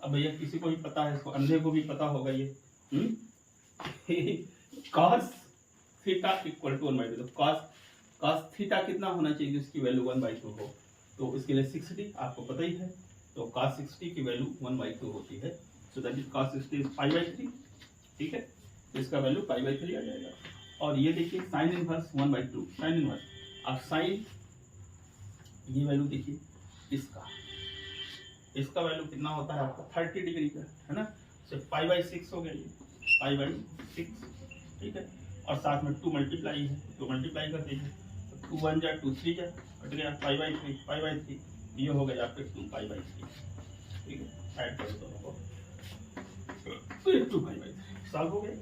अब भैया किसी को भी पता है, इसको अंधे को भी पता होगा ये cos थीटा इक्वल टू 1/2, तो cos थीटा कितना होना चाहिए जिसकी वैल्यू 1/2 हो, तो इसके लिए 60 आपको पता ही है, तो cos 60 की वैल्यू 1/2 होती है, so that is cos 60 is π/3, ठीक है, तो इसका वैल्यू π/3 आ जाएगा। और ये देखिए साइन इनवर्स 1/2, साइन इनवर्स, अब साइन ये वैल्यू देखिए, इसका वैल्यू कितना होता है आपका 30 डिग्री का, है ना, तो π/6 हो गया, ये π/6, ठीक है, और साथ में 2 मल्टीप्लाई है, तो मल्टीप्लाई कर दीजिए, तो 2 1 जा 2 3 जा, कट गया π/3, ये हो गया आपके 2 π/3, ठीक है, ऐड कर दो दोनों को, तो ये 2 π/3 सॉल्व हो गया,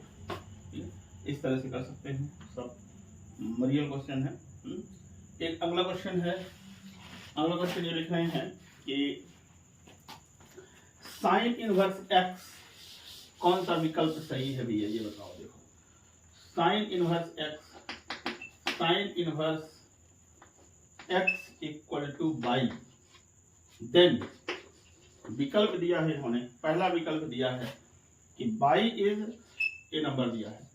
ठीक है, इस तरह से कर सकते हैं, सब रियल क्वेश्चन है। एक अगला क्वेश्चन है, अगला क्वेश्चन ये लिख रहे हैं कि साइन इनवर्स x कौन सा विकल्प सही है भैया, ये बताओ। देखो sine inverse x equal to by, then विकल्प दिया है इन्होंने, पहला विकल्प दिया है कि बाई इज, ये नंबर दिया है,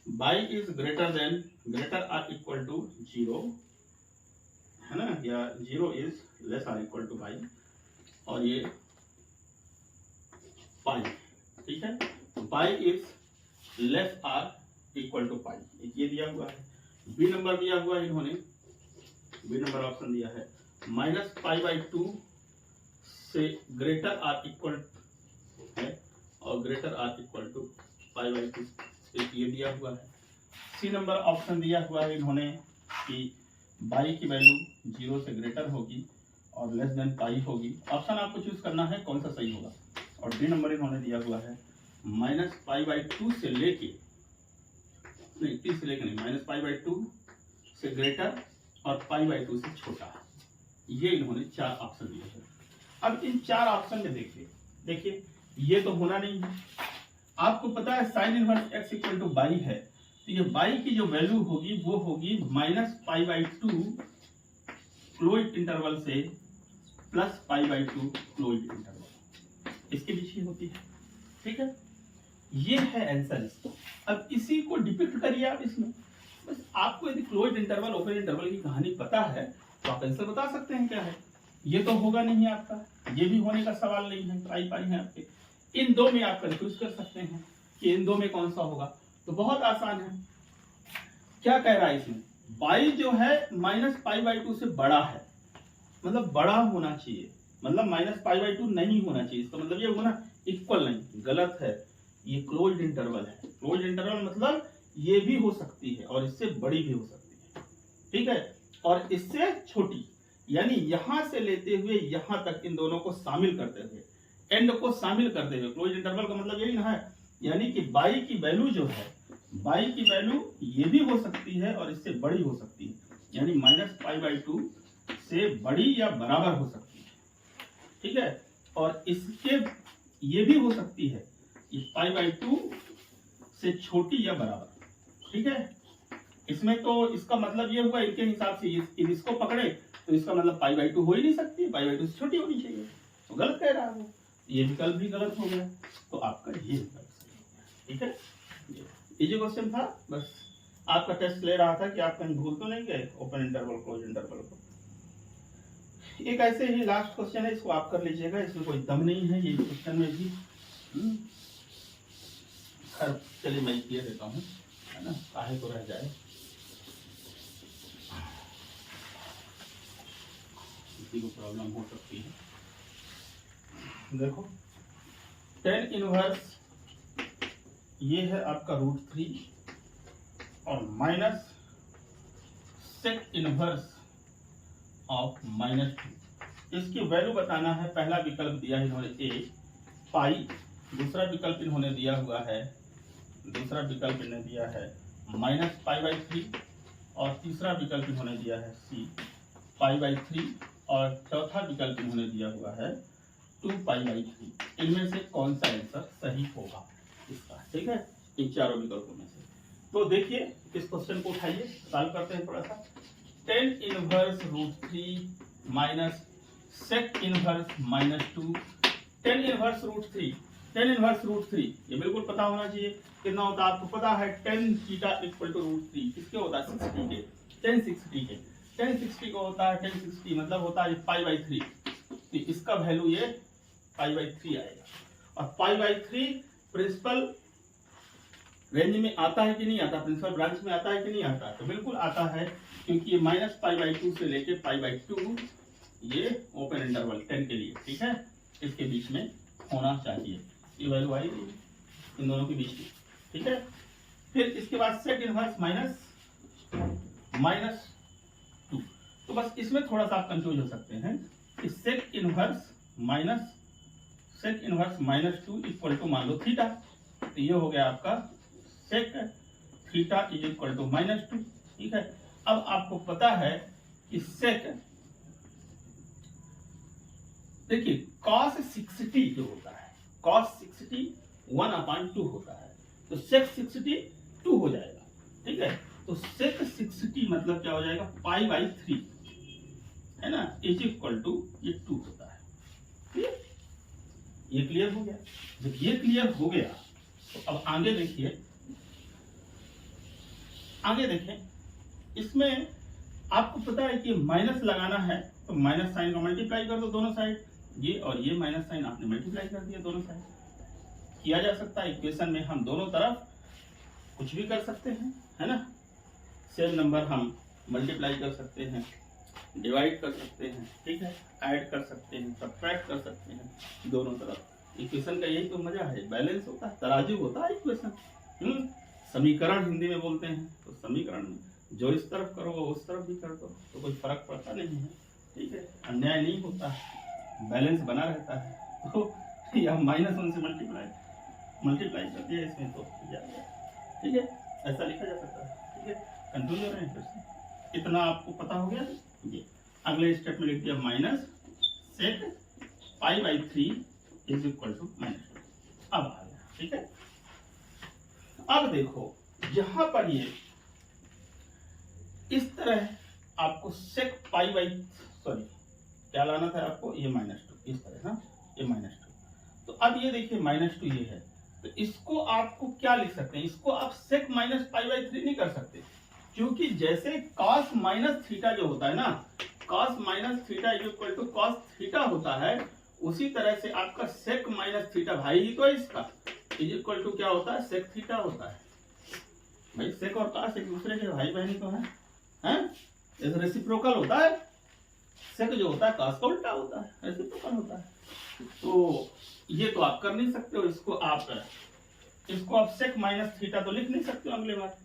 y is greater or equal to 0, है ना, या 0 is less or equal to y, और ये पाई, ठीक है, y is less or equal to pi, ये दिया हुआ है। बी नंबर दिया हुआ है इन्होंने, बी नंबर ऑप्शन दिया है -π/2 से ग्रेटर आर इक्वल है और ग्रेटर आर इक्वल टू π/2, ये दिया हुआ है। सी नंबर ऑप्शन दिया हुआ है इन्होंने कि बाई की वैल्यू 0 से ग्रेटर होगी और लेस देन पाई होगी, ऑप्शन आपको चूज करना है कौन सा सही होगा। और डी नंबर इन्होंने दिया हुआ है -π/2 से लेके, नहीं 3 से लेके नहीं, -π/2 से ग्रेटर और π/2 से छोटा, ये इन्होंने 4 ऑप्शन दिए हैं। अब इन 4 ऑप्शन में देखिए ये तो होना नहीं है, आपको पता है sine inverse x equal to by है, तो ये बाई की जो वैल्यू होगी वो होगी -π/2 क्लोज्ड इंटरवल से +π/2 क्लोज्ड इंटरवल, इसके बीच ही होती है। ठीक है, ये है आंसर इसका। अब इसी को डिपिक्ट करिए आप इसमें। बस आपको यदि क्लोज्ड इंटरवल ओपन इंटरवल की कहानी पता है तो आप आंसर बता सकते हैं क्या है। ये तो होगा नहीं आपका, ये भी होने का सवाल नहीं है, पाई है आपके। इन दो में आप कंफ्यूज कर सकते हैं कि इन दो में कौन सा होगा, तो बहुत आसान है। क्या कह रहा है इसमें, बाई जो है -π/2 से बड़ा है, मतलब बड़ा होना चाहिए, मतलब -π/2 नहीं होना चाहिए। इसका मतलब ये होगा ना इक्वल नहीं, गलत है। ये क्लोज्ड इंटरवल है। क्लोज्ड इंटरवल मतलब ये भी हो सकती है और इससे बड़ी भी हो सकती है। ठीक है, और इससे छोटी, यानी यहां से लेते हुए यहां तक इन दोनों को शामिल करते हुए, एंड को शामिल करते हुए क्लोज्ड इंटरवल का मतलब यही ना है। यानी कि बाई की वैल्यू जो है, बाई की वैल्यू ये भी हो सकती है और इससे बड़ी हो सकती है, यानी -π/2 से बड़ी या बराबर हो सकती है। ठीक है, और इसके ये भी हो सकती है π/2 से छोटी या बराबर। ठीक है, इसमें तो इसका मतलब ये हुआ इनके हिसाब से इसको पकड़े तो इसका मतलब π/2 हो ही नहीं सकती, π/2 से छोटी होनी चाहिए, तो गलत कह रहा है वो। ये विकल्प भी गलत हो गया, तो आपका ये विकल्प सही हो गया। ठीक है, इजी क्वेश्चन था, बस आपका टेस्ट ले रहा था कि आप कहीं भूल तो नहीं गए ओपन इंटरवल क्लोज इंटरवल को। एक ऐसे ही लास्ट क्वेश्चन है, इसको आप कर लीजिएगा, इसमें कोई दम नहीं है ये क्वेश्चन में भी। खैर चलिए मैं किए देता हूँ, है ना, काहे को रह जाए, किसी को प्रॉब्लम हो सकती है। देखो tan इनवर्स ये है आपका √3 और माइनस सेक इनवर्स ऑफ -2। इसकी वैल्यू बताना है। पहला विकल्प दिया है इन्होंने a पाई, दूसरा विकल्प इन्होंने दिया हुआ है, दूसरा विकल्प इन्होंने दिया है -π/3 और तीसरा विकल्प इन्होंने दिया है c π/3 और चौथा विकल्प इन्होंने दिया हुआ है 2π/3। इनमें से कौन सा आंसर सही होगा इसका? ठीक है, इन चारों विकल्पों में से। तो देखिए इस क्वेश्चन को उठाइए, सॉल्व करते हैं थोड़ा सा। tan inverse √3 minus sec inverse -2, tan inverse √3 ये बिल्कुल पता होना चाहिए। कितना होता है आपको पता है, tan थीटा इक्वल टू √3 किसके होता है, 60 के, tan 60 के, tan 60 को होता है, tan 60 मतलब होता है π/3, तो इसका वैल्यू ये π/3 आएगा। और π/3 प्रिंसिपल रेंज में आता है कि नहीं आता, प्रिंसिपल ब्रांच में आता है कि नहीं आता, तो बिल्कुल आता है, क्योंकि ये -π/2 से लेके π/2 ये ओपन इंटरवल 10 के लिए, ठीक है, इसके बीच में होना चाहिए। ये वैल्यू आई इन दोनों के बीच में, ठीक है। फिर इसके बाद सेक इनवर्स -2, तो बस इसमें थोड़ा सा आप कंफ्यूज हो सकते हैं कि सेक इनवर्स -2 इक्वल टू मान लो थीटा, तो ये हो गया आपका sec theta is equal to -2, ठीक है। अब आपको पता है कि सेक, देखिए cos 60 जो होता है, cos 60 1/2 होता है, तो sec 60 2 हो जाएगा, ठीक है। तो sec 60 मतलब क्या हो जाएगा, π/3 है ना, इज इक्वल टू ये 2 होता है। क्लियर, ये क्लियर हो गया। जब ये क्लियर हो गया तो अब आगे देखिए, आगे देखें, इसमें आपको पता है कि माइनस लगाना है, तो माइनस साइन को मल्टीप्लाई कर दो दोनों साइड, ये और ये माइनस साइन आपने मल्टीप्लाई कर दिया दोनों साइड। किया जा सकता है इक्वेशन में, हम दोनों तरफ कुछ भी कर सकते हैं, है ना, सेम नंबर हम मल्टीप्लाई कर सकते हैं, डिवाइड कर सकते हैं, ठीक है, ऐड कर सकते हैं, सब्ट्रैक्ट कर सकते हैं, दोनों तरफ। इक्वेशन का यही तो मजा है, बैलेंस होता है, तराजू होता है इक्वेशन। समीकरण हिंदी में बोलते हैं, तो समीकरण में जो इस तरफ करो वो उस तरफ भी कर दो, तो कोई फर्क पड़ता नहीं है, ठीक है, अन्याय नहीं होता है, बैलेंस बना रहता है। तो यह -1 से मल्टीप्लाई कर दिया इसमें, तो ठीक है, ऐसा लिखा जा सकता है, ठीक है। कंफ्यूज हो रहे हैं फिर से, इतना आपको पता हो गया। ये अगले स्टेप में लिख दिया minus sec π/3 is equal to -2, अब आ गया, ठीक है। अब देखो यहां पर ये इस तरह आपको सेक पाई बाई सॉरी क्या लाना था आपको, ये -2 इस तरह ना, ये -2। तो अब ये देखिए -2 ये है, तो इसको आपको क्या लिख सकते हैं, इसको आप सेक माइनस पाई बाई 3 नहीं कर सकते, क्योंकि जैसे cos माइनस थीटा जो होता है ना, cos minus theta equal to cos theta होता है, उसी तरह से आपका सेक माइनस थीटा भाई ही तो है इसका, इक्वल टू क्या होता है, सेक थीटा होता है। भाई सेक और cos एक दूसरे के भाई बहनी तो हैं, हैं? रेसिप्रोकल होता है, सेक जो होता है cos का उल्टा होता है, रेसिप्रोकल होता है। तो ये तो आप कर नहीं सकते हो, इसको आप सेक माइनस थीटा तो लिख नहीं सकते हो अगले बार,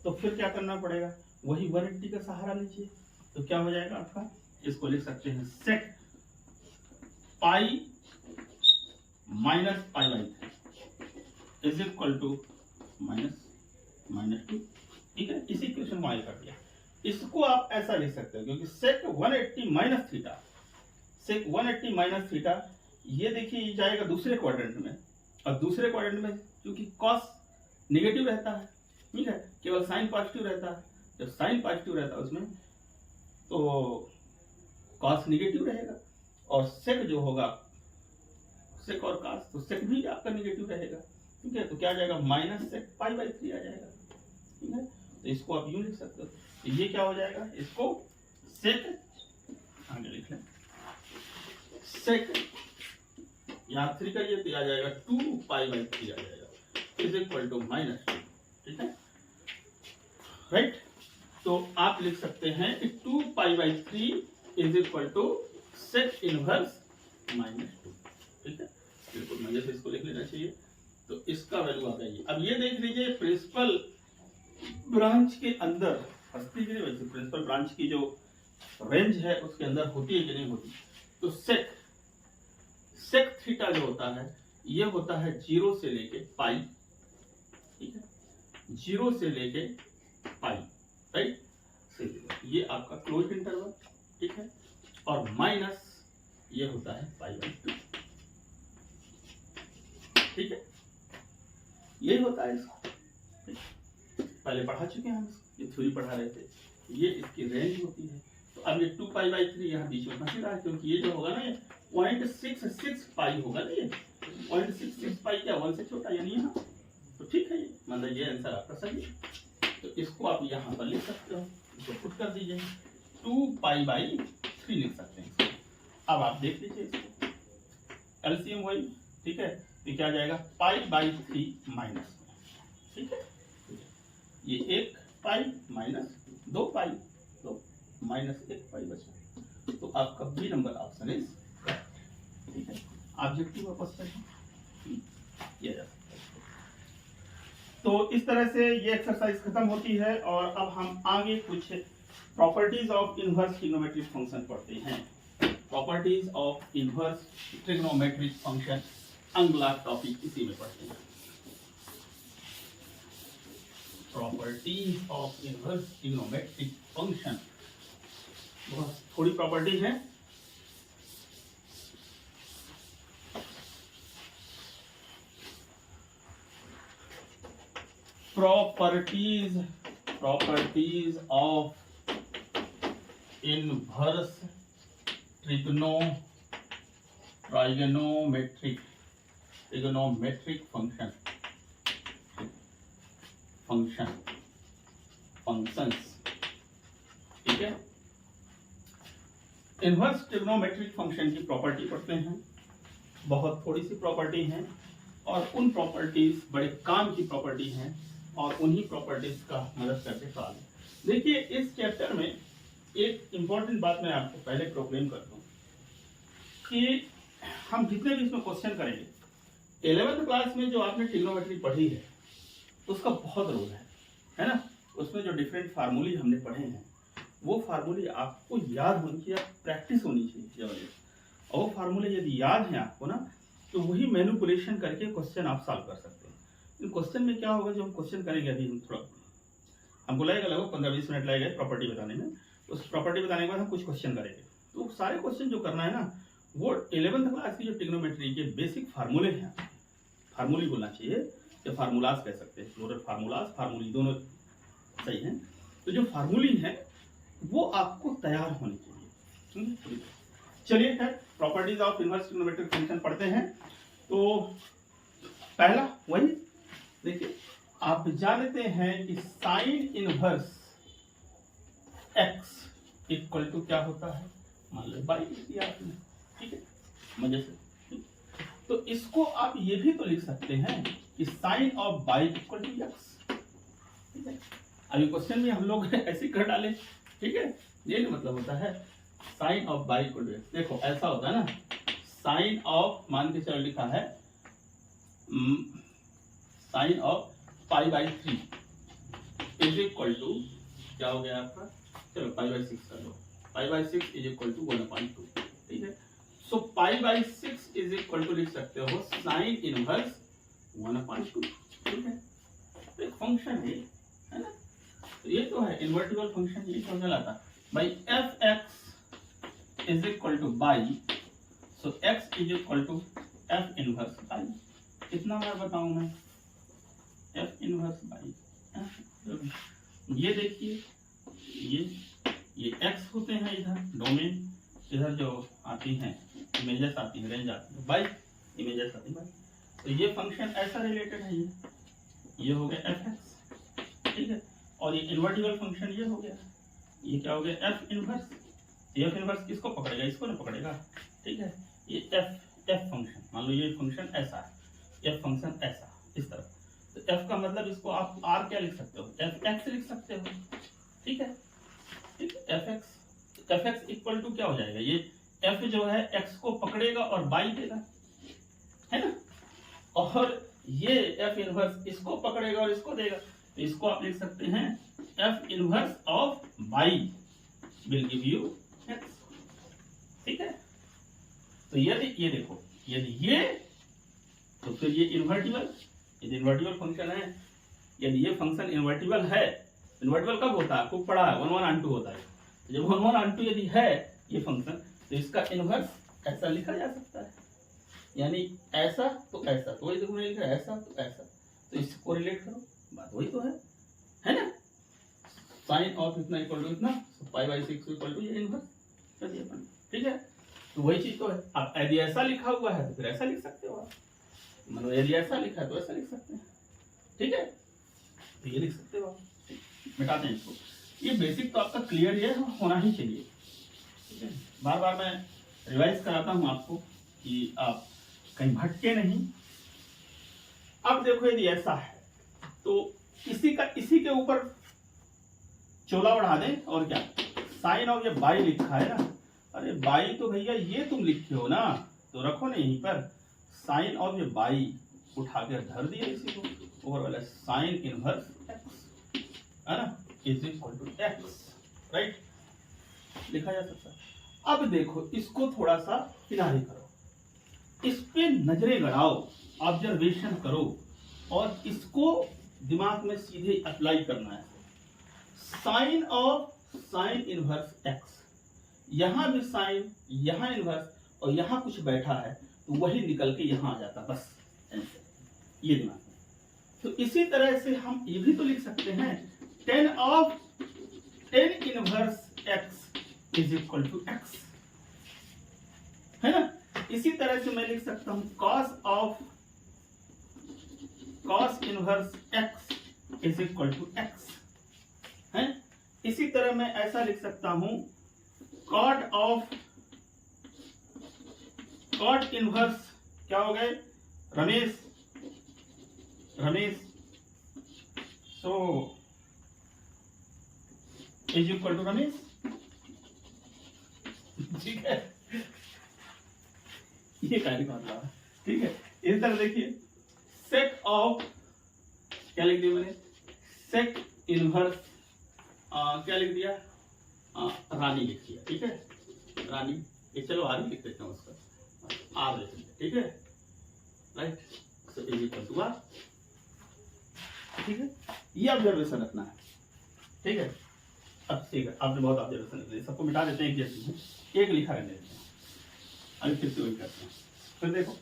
तो फिर क्या करना पड़ेगा, वही 180 का सहारा लीजिए। तो क्या हो जाएगा आपका, इसको लिख सकते हैं sec pi minus pi by 3 is equal to -2। ठीक है, इसी क्वेश्चन को आगे कर दिया। इसको आप ऐसा लिख सकते हो, क्योंकि सेक 180 माइनस थीटा, सेक 180 माइनस थीटा, ये देखिए ये जाएगा दूसरे क्वाड्रेंट में, और दूसरे क्वाड्रेंट में क्योंकि कॉस नेगेटिव रहता है, ठीक है, केवल साइन पॉजिटिव रहता है, जब साइन पॉजिटिव रहता है उसमें तो कॉस नेगेटिव रहेगा, और सेक जो होगा सेक और कॉस, तो सेक भी आपका नेगेटिव रहेगा, ठीक है, तो क्या आ जाएगा माइनस सेक पाई बाई 3 आ जाएगा, ठीक है। तो इसको आप यूं लिख सकते हो, तो ये क्या हो जाएगा, इसको सेक आगे लिख लें, सेक यहाँ 3 करिए तो आ जाएगा 2 पाई बाई 3 आ जाएगा इज इक्वल टू -2, ठीक है, राइट। तो आप लिख सकते हैं कि 2 pi by 3 is equal to sec inverse -2, ठीक है, बिल्कुल मजे से इसको लिख लेना चाहिए। तो इसका वैल्यू आ गई। अब ये देख लीजिए प्रिंसिपल ब्रांच के अंदर हस्ती की वजह से प्रिंसिपल ब्रांच की जो रेंज है उसके अंदर होती है कि नहीं होती। तो सेक थीटा जो होता है ये होता है 0 से लेके पाई, ठीक है, 0 से लेके पाई, राइट, ये आपका क्लोज इंटरवल, ठीक है, और माइनस ये होता है पाई बाई 2, ठीक है, यही होता है इसका, पहले पढ़ा चुके हैं हम, ये थ्योरी पढ़ा रहे थे, ये इसकी रेंज होती है। तो अब ये 2 पाई बाई 3 यहाँ बीच में फंस रहा है, क्योंकि ये जो होगा ना ये 0.66 पाई होगा ना, ये 0.66 पाई क्या 1 से छोटा यानी यहाँ, तो ठीक है, ये मतलब ये आंसर आपका सही है। तो इसको आप यहाँ पर लिख सकते हो, इसको पुट कर दीजिए, 2 पाई बाई 3 लिख सकते हैं इसको। अब आप देख लीजिए इसको, एलसीएम वही, ठीक है, तो क्या जाएगा पाई बाई 3 माइनस, ठीक है, ये 1 पाई माइनस 2 पाई, तो -1 पाई बचा, तो आपका B number option is correct, ठीक है, ऑब्जेक्टिव क्वेश्चन किया जा सकता है। तो इस तरह से ये एक्सरसाइज खत्म होती है, और अब हम आगे कुछ properties of inverse trigonometric function पढ़ते हैं। Properties of inverse trigonometric function अगला टॉपिक इसी में पढ़ते हैं। Properties of inverse trigonometric function, बहुत थोड़ी प्रॉपर्टी है, properties of inverse trigonometric functions, ठीक है। इनवर्स ट्रिग्नोमेट्रिक फंक्शन की प्रॉपर्टी पढ़ते हैं, बहुत थोड़ी सी प्रॉपर्टी हैं, और उन प्रॉपर्टीज बड़े काम की प्रॉपर्टी हैं, और उन्हीं प्रॉपर्टीज का मदद करके सॉल्व। देखिए इस चैप्टर में एक इंपॉर्टेंट बात मैं आपको पहले प्रोक्लेम कर दूं कि हम जितने भी इसमें क्वेश्चन करेंगे, 11th क्लास में जो आपने ट्रिग्नोमेट्री पढ़ी है उसका बहुत रोल है ना, उसमें जो डिफरेंट फार्मूले हमने पढ़े हैं वो फार्मूले आपको याद होनी चाहिए, प्रैक्टिस होनी चाहिए, और वो फार्मूले यदि याद हैं आपको ना, तो वही मैनिपुलेशन करके क्वेश्चन आप सॉल्व कर सकते हैं। इन क्वेश्चन में क्या होगा, जो हम क्वेश्चन करेंगे अभी हम थोड़ा हमको लगेगा लगभग 15-20 मिनट लगेगा प्रॉपर्टी बताने में, उस प्रॉपर्टी बताने के बाद हम कुछ क्वेश्चन करेंगे। तो सारे क्वेश्चन जो करना है ना, वो 11th क्लास की जो ट्रिग्नोमेट्री के बेसिक फार्मूले हैं, फार्मूले बोलना चाहिए, या फार्मूलाज कह सकते हैं, प्लूरल फार्मूलाज, फार्मूली दोनों सही है। तो जो फार्मूली है वो आपको तैयार होनी चाहिए। चलिए खैर properties of inverse trigonometric function पढ़ते हैं। तो पहला वही देखिए, आप जानते हैं कि sine inverse x equal to क्या होता है, मान लो बाई लिख दिया आपने, ठीक है मजे से। तो इसको आप ये भी तो लिख सकते हैं कि sine of by equal to x, ठीक है। अभी क्वेश्चन में हम लोग ऐसे कर डाले, ठीक है, ये नहीं मतलब होता है sine of by equal to x. देखो ऐसा होता है ना, साइन ऑफ मान के चलो लिखा है sine of pi by 3 is equal to क्या हो गया आपका, चलो पाई बाई 6 कर लो, pi by 6 is equal to 1/2, ठीक है। So pi by 6 is equal to लिख सकते हो साइन इनवर्स 1/2, ठीक है। तो एक फंक्शन है ना, तो ये तो है इन्वर्टिबल फंक्शन, ये तो कहलाता भाई f x is equal to by, so x is equal to f inverse by, कितना बार बताऊं मैं, एफ इनवर्स बाई। ये देखिए ये एक्स होते हैं इधर डोमेन, इधर जो आती हैं इमेजेस आती हैं, रेंज आती है बाई, इमेजेस आती है बाई। तो ये फंक्शन ऐसा रिलेटेड है, ये हो गया एफ एक्स, ठीक है। और ये इन्वर्टिबल फंक्शन ये हो गया, ये क्या हो गया एफ इनवर्स। एफ इनवर्स किसको पकड़ेगा, इसको ना पकड़ेगा, ठीक है। ये एफ फंक्शन, मान लो ये फंक्शन ऐसा है, एफ फंक्शन ऐसा इस तरह, तो एफ का मतलब इसको आप आर क्या लिख सकते हो, एफ एक्स लिख सकते हो, ठीक है, ठीक है। एफ एक्स इक्वल टू क्या हो जाएगा, ये एफ जो है एक्स को पकड़ेगा और बाई देगा, है ना, और ये एफ इनवर्स इसको पकड़ेगा और इसको देगा, तो इसको आप लिख सकते हैं F inverse of by will give you x, ठीक है। तो यदि ये देखो, यदि ये तो फिर ये इन्वर्टिबल, यदि इन्वर्टिबल फंक्शन है, यदि ये फंक्शन इन्वर्टिबल है, इन्वर्टिबल कब होता है आपको पढ़ा है 1 1 and 2 होता है, तो जब 1 1 and 2 यदि है ये फंक्शन, तो इसका इन्वर्स ऐसा लिखा जा सकता है, यानी ऐसा तो ऐसा, तो वही देखो मैंने लिखा ऐसा तो ऐसा, तो इसको रिलेट करो, बात वही तो है ना। साइन ऑफ इतना इक्वल टू इतना, पाई बाई 6 इक्वल टू ये इनवर्स कर दिया अपन, ठीक है। तो वही चीज तो है। अब यदि ऐसा लिखा हुआ है तो फिर ऐसा लिख सकते हो आप, मतलब यदि ऐसा लिखा है तो ऐसा लिख सकते हैं, ठीक है, तो ये लिख सकते हो आप। मिटाते हैं इसको, ये बेसिक तो आपका क्लियर ये होना ही चाहिए, ठीक है। बार बार मैं रिवाइज कराता हूं आपको कि आप कहीं भटके नहीं। अब देखो यदि ऐसा है तो इसी के ऊपर चोला बढ़ा दें, और क्या साइन ऑफ ये बाई लिखा है ना, अरे बाई तो भैया ये तुम लिखे हो ना, तो रखो ना यहीं पर साइन ऑफ ये बाई उठा कर धर दिया इसी को, ऊपर वाला साइन इनवर्स एक्स है ना is equal to x, right, लिखा जा सकता है। अब देखो इसको थोड़ा सा किनारे करो, इस पे नजरें गड़ाओ, ऑब्जर्वेशन करो, और इसको दिमाग में सीधे अप्लाई करना है। Sine of sine inverse x, यहां भी साइन, यहां इनवर्स, और यहां कुछ बैठा है तो वही निकल के यहां आ जाता, बस ये दिमाग में। तो इसी तरह से हम ये भी तो लिख सकते हैं tan inverse x is equal to x, है ना। इसी तरह से मैं लिख सकता हूं cos inverse x is equal to x, है। इसी तरह मैं ऐसा लिख सकता हूं cot इनवर्स क्या हो गए Ramesh, so is equal to Ramesh, ठीक है, ये कार्य का मतलब है, ठीक है। इस तरह देखिए सेक ऑफ क्या लिख दिया मैंने, सेक इनवर्स क्या लिख दिया, रानी लिख दिया, ठीक है, रानी, ये चलो आर लिख देते हैं उसका, आर लिख दिया, ठीक है, right, so is equal to R, ठीक है। ये ऑब्जर्वेशन रखना है, ठीक है। अब ठीक है, आपने बहुत ऑब्जर्वेशन लिखे, सबको मिटा देते हैं, एक जैसे एक लिखा रहने देते हैं, अभी फिर से वही करते हैं। फिर देखो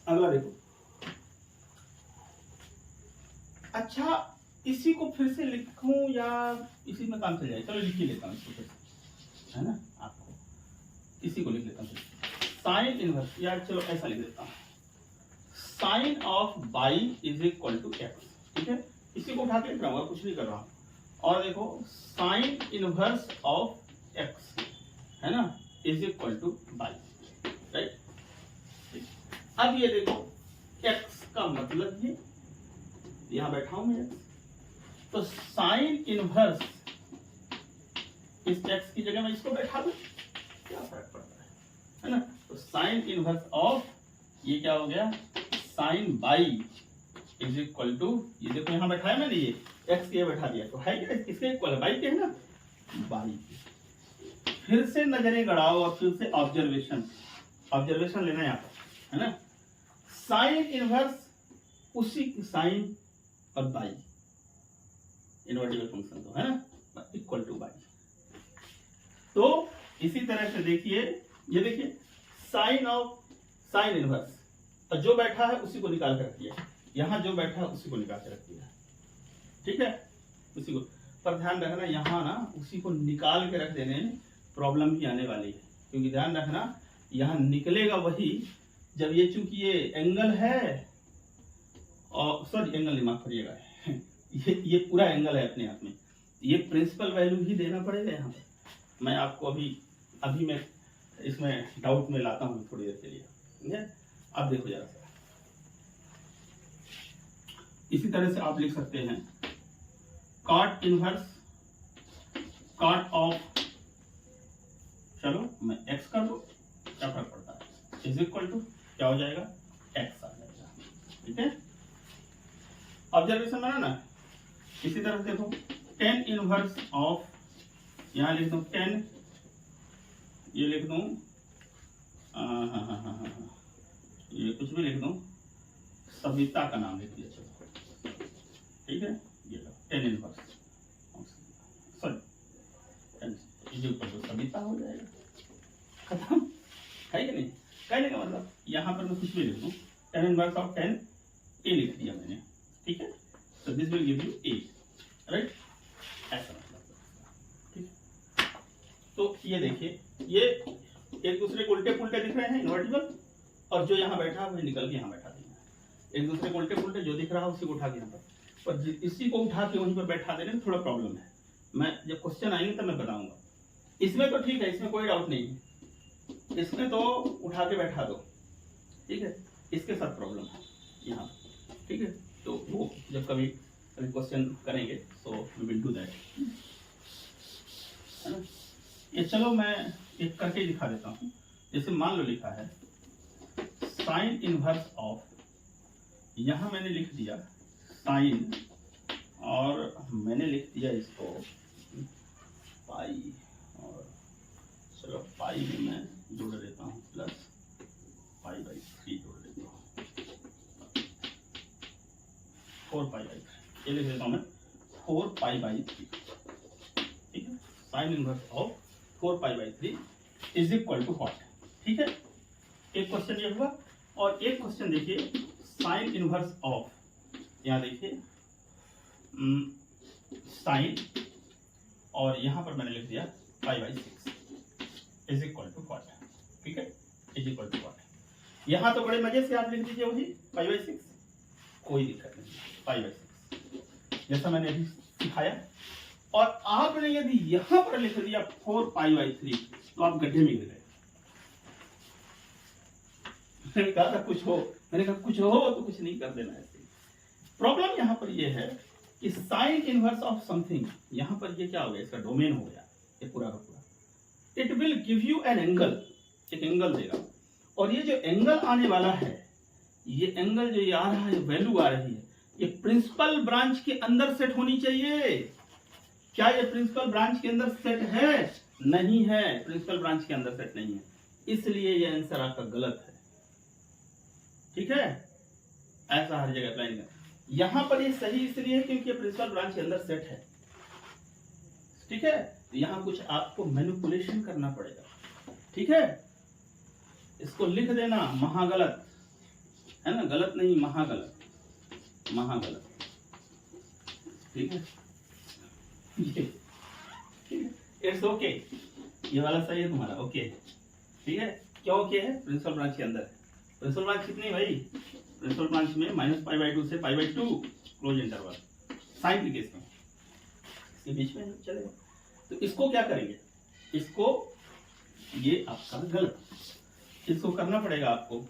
अगला देखो, अच्छा इसी को फिर से लिखूं या इसी में काम चल जाए? चलो लिख ही लेता हूँ इसको फिर से, है ना, आपको इसी को लिख लेता हूँ। साइन इनवर्स, या चलो ऐसा लिख देता हूँ, sine of by is equal to x, ठीक है, इसी को उठा के लिख रहा हूँ, कुछ नहीं कर रहा हूँ। और देखो साइन इनवर्स ऑफ एक्स, है ना, is equal to by, right. अब ये देखो एक्स का मतलब ये यहां बैठा हूं मैं, तो साइन इनवर्स इस एक्स की जगह मैं इसको बैठा दूं, क्या फर्क पड़ता है ना। तो साइन इनवर्स ऑफ ये क्या हो गया, sine by is equal to, ये देखो यहां बैठाया मैंने, ये एक्स के बैठा दिया, तो है क्या इसके इक्वल है, बाई के है ना, बाई। फिर से नजरें गड़ाओ और फिर से ऑब्जर्वेशन लेना यहाँ पर, है ना। साइन इनवर्स उसी की साइन और बाई, इनवर्टिबल फंक्शन तो है ना, इक्वल टू बाई। तो इसी तरह से देखिए, ये देखिए साइन ऑफ साइन इनवर्स, और जो बैठा है उसी को निकाल कर रख दिया, यहां जो बैठा है उसी को निकाल कर रख दिया, ठीक है, उसी को। पर ध्यान रखना यहां ना उसी को निकाल के रख देने में प्रॉब्लम भी आने वाली है, क्योंकि ध्यान रखना यहां निकलेगा वही जब ये, चूंकि ये एंगल है, और सॉरी एंगल नहीं, माफ करिएगा, ये पूरा एंगल है अपने आप में, ये प्रिंसिपल वैल्यू ही देना पड़ेगा यहाँ पर। मैं आपको अभी मैं इसमें डाउट में लाता हूँ थोड़ी देर के लिए, ठीक है। अब देखो जरा सा, इसी तरह से आप लिख सकते हैं कॉट इनवर्स कॉट ऑफ, चलो मैं एक्स कर दो, क्या फर्क पड़ता है, इज इक्वल टू क्या हो जाएगा, एक्स आ जाएगा, ठीक है। ऑब्जर्वेशन बना ना। इसी तरह देखो टेन इनवर्स ऑफ, यहां लिख दो 10, ये लिख दूं, ये कुछ भी लिख दूं, सविता का नाम लिख दिया, चलो ठीक है, ये लो 10 inverse, sorry 10 is equal to Savita हो जाएगा, खत्म, है कि नहीं। कहने का मतलब यहां पर मैं कुछ भी लिख दूं, 10 इनवर्स ऑफ 10 ए लिख दिया मैंने, ठीक है, so this will give you a, right, ऐसा मतलब, ठीक। तो ये देखिए, ये एक दूसरे को उल्टे पुल्टे दिख रहे हैं इन्वर्टिबल, और जो यहाँ बैठा है वही निकल के यहाँ बैठा देना, एक दूसरे को उल्टे पुल्टे जो दिख रहा है उसी को उठा के यहाँ पर, और इसी को उठा के वहीं पर बैठा देने में थोड़ा प्रॉब्लम है। मैं जब क्वेश्चन आएंगे तब मैं बताऊंगा। इसमें तो ठीक है, इसमें कोई डाउट नहीं है, इसमें तो उठा के बैठा दो, ठीक है, इसके साथ प्रॉब्लम है यहाँ, ठीक है। तो वो जब कभी क्वेश्चन करेंगे तो वी विल डू दैट, है ना। ये चलो मैं एक करके दिखा देता हूँ। जैसे मान लो लिखा है साइन इनवर्स ऑफ, यहाँ मैंने लिख दिया साइन, और मैंने लिख दिया इसको पाई, और चलो पाई में मैं जोड़ देता हूँ प्लस पाई बाई 3 जोड़ देता हूँ, 4 पाई बाई 3, ये लिख देता हूँ मैं 4 पाई बाई 3, ठीक है। Sine inverse of 4 pi by 3 is equal to what, ठीक है। एक क्वेश्चन ये हुआ, और एक क्वेश्चन देखिए साइन इनवर्स ऑफ, यहाँ देखिए साइन, और यहाँ पर मैंने लिख दिया pi by 6 is equal to what, ठीक है, इज इक्वल टू व्हाट। यहाँ तो बड़े मजे से आप लिख दीजिए वही पाई बाई 6, कोई दिक्कत नहीं, पाई बाई 6 जैसा मैंने अभी सिखाया। और आपने यदि यहां पर लिख दिया 4 पाई बाई 3 तो आप गड्ढे में गिर गए। मैंने कहा था कुछ हो, मैंने कहा कुछ हो तो कुछ नहीं कर देना ऐसे। प्रॉब्लम यहां पर ये है कि साइन इनवर्स ऑफ समथिंग, यहां पर ये क्या हो गया, इसका डोमेन हो गया ये पूरा का पूरा। It will give you an angle, एक एंगल देगा, और ये जो एंगल आने वाला है, ये एंगल जो ये आ रहा है, वैल्यू आ रही है, ये प्रिंसिपल ब्रांच के अंदर सेट होनी चाहिए। क्या ये प्रिंसिपल ब्रांच के अंदर सेट है? नहीं है, प्रिंसिपल ब्रांच के अंदर सेट नहीं है, इसलिए ये आंसर आपका गलत है, ठीक है। ऐसा हर जगह अप्लाई नहीं, यहां पर ये सही इसलिए है क्योंकि ये प्रिंसिपल ब्रांच के अंदर सेट है, ठीक है। तो यहां कुछ आपको मैनिपुलेशन करना पड़ेगा, ठीक है। इसको लिख देना महागलत, है ना, गलत नहीं, महागलत, महागलत, ठीक है। इट्स ओके, ये वाला सही है तुम्हारा, ओके, ठीक है। क्यों ओके है? प्रिंसिपल ब्रांच के अंदर है। प्रिंसिपल ब्रांच कितनी भाई? प्रिंसिपल ब्रांच में -π/2 से π/2 क्लोज इंटरवल, साइन के केस में इसके बीच में चलेगा। तो इसको क्या करेंगे, इसको, ये आपका गलत, इसको करना पड़ेगा आपको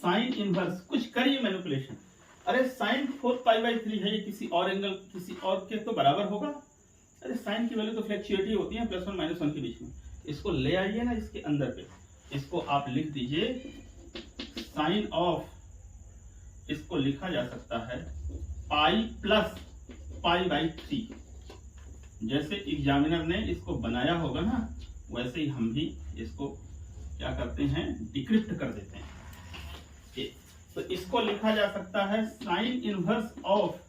साइन इनवर्स, कुछ करिए मैनिपुलेशन। अरे साइन 4π/3 है, ये किसी और एंगल, किसी और के तो बराबर होगा। अरे साइन की वैल्यू तो फ्लैक्चुएटिव होती है, +1 -1 के बीच में। इसको ले आइए ना इसके अंदर पे, इसको आप लिख दीजिए साइन ऑफ, इसको लिखा जा सकता है पाई प्लस π/3। जैसे एग्जामिनर ने इसको बनाया होगा ना, वैसे ही हम भी इसको क्या करते हैं, डिक्रिप्ट कर देते हैं। तो इसको लिखा जा सकता है साइन इनवर्स ऑफ,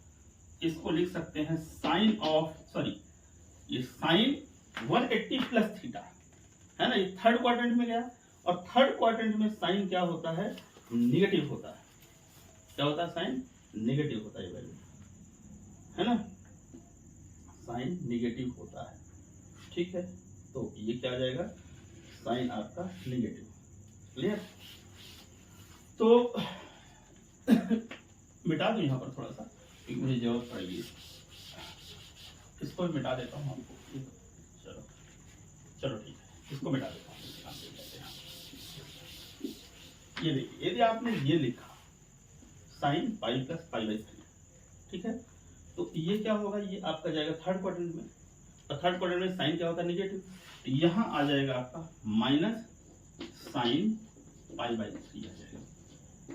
इसको लिख सकते हैं साइन ऑफ, सॉरी, ये साइन 180 + थीटा है ना, ये थर्ड क्वाड्रेंट में गया। और थर्ड क्वाड्रेंट में साइन क्या होता है, निगेटिव होता है। क्या होता है? साइन निगेटिव होता है, ये वैल्यू है ना, साइन निगेटिव होता है, ठीक है। तो ये क्या आ जाएगा, साइन आपका निगेटिव, क्लियर। तो मिटा दूं यहाँ पर थोड़ा सा, क्योंकि मुझे जरूरत पड़ेगी, इसको भी मिटा देता हूँ आपको, चलो चलो ठीक है, इसको मिटा देता हूँ। ये देखिए, यदि आपने ये लिखा साइन π + π/3, ठीक है, तो ये क्या होगा, ये आपका जाएगा थर्ड क्वाड्रेंट में, और थर्ड क्वाड्रेंट में साइन क्या होता है, निगेटिव। यहाँ आ जाएगा आपका माइनस साइन π/3 आ जाएगा।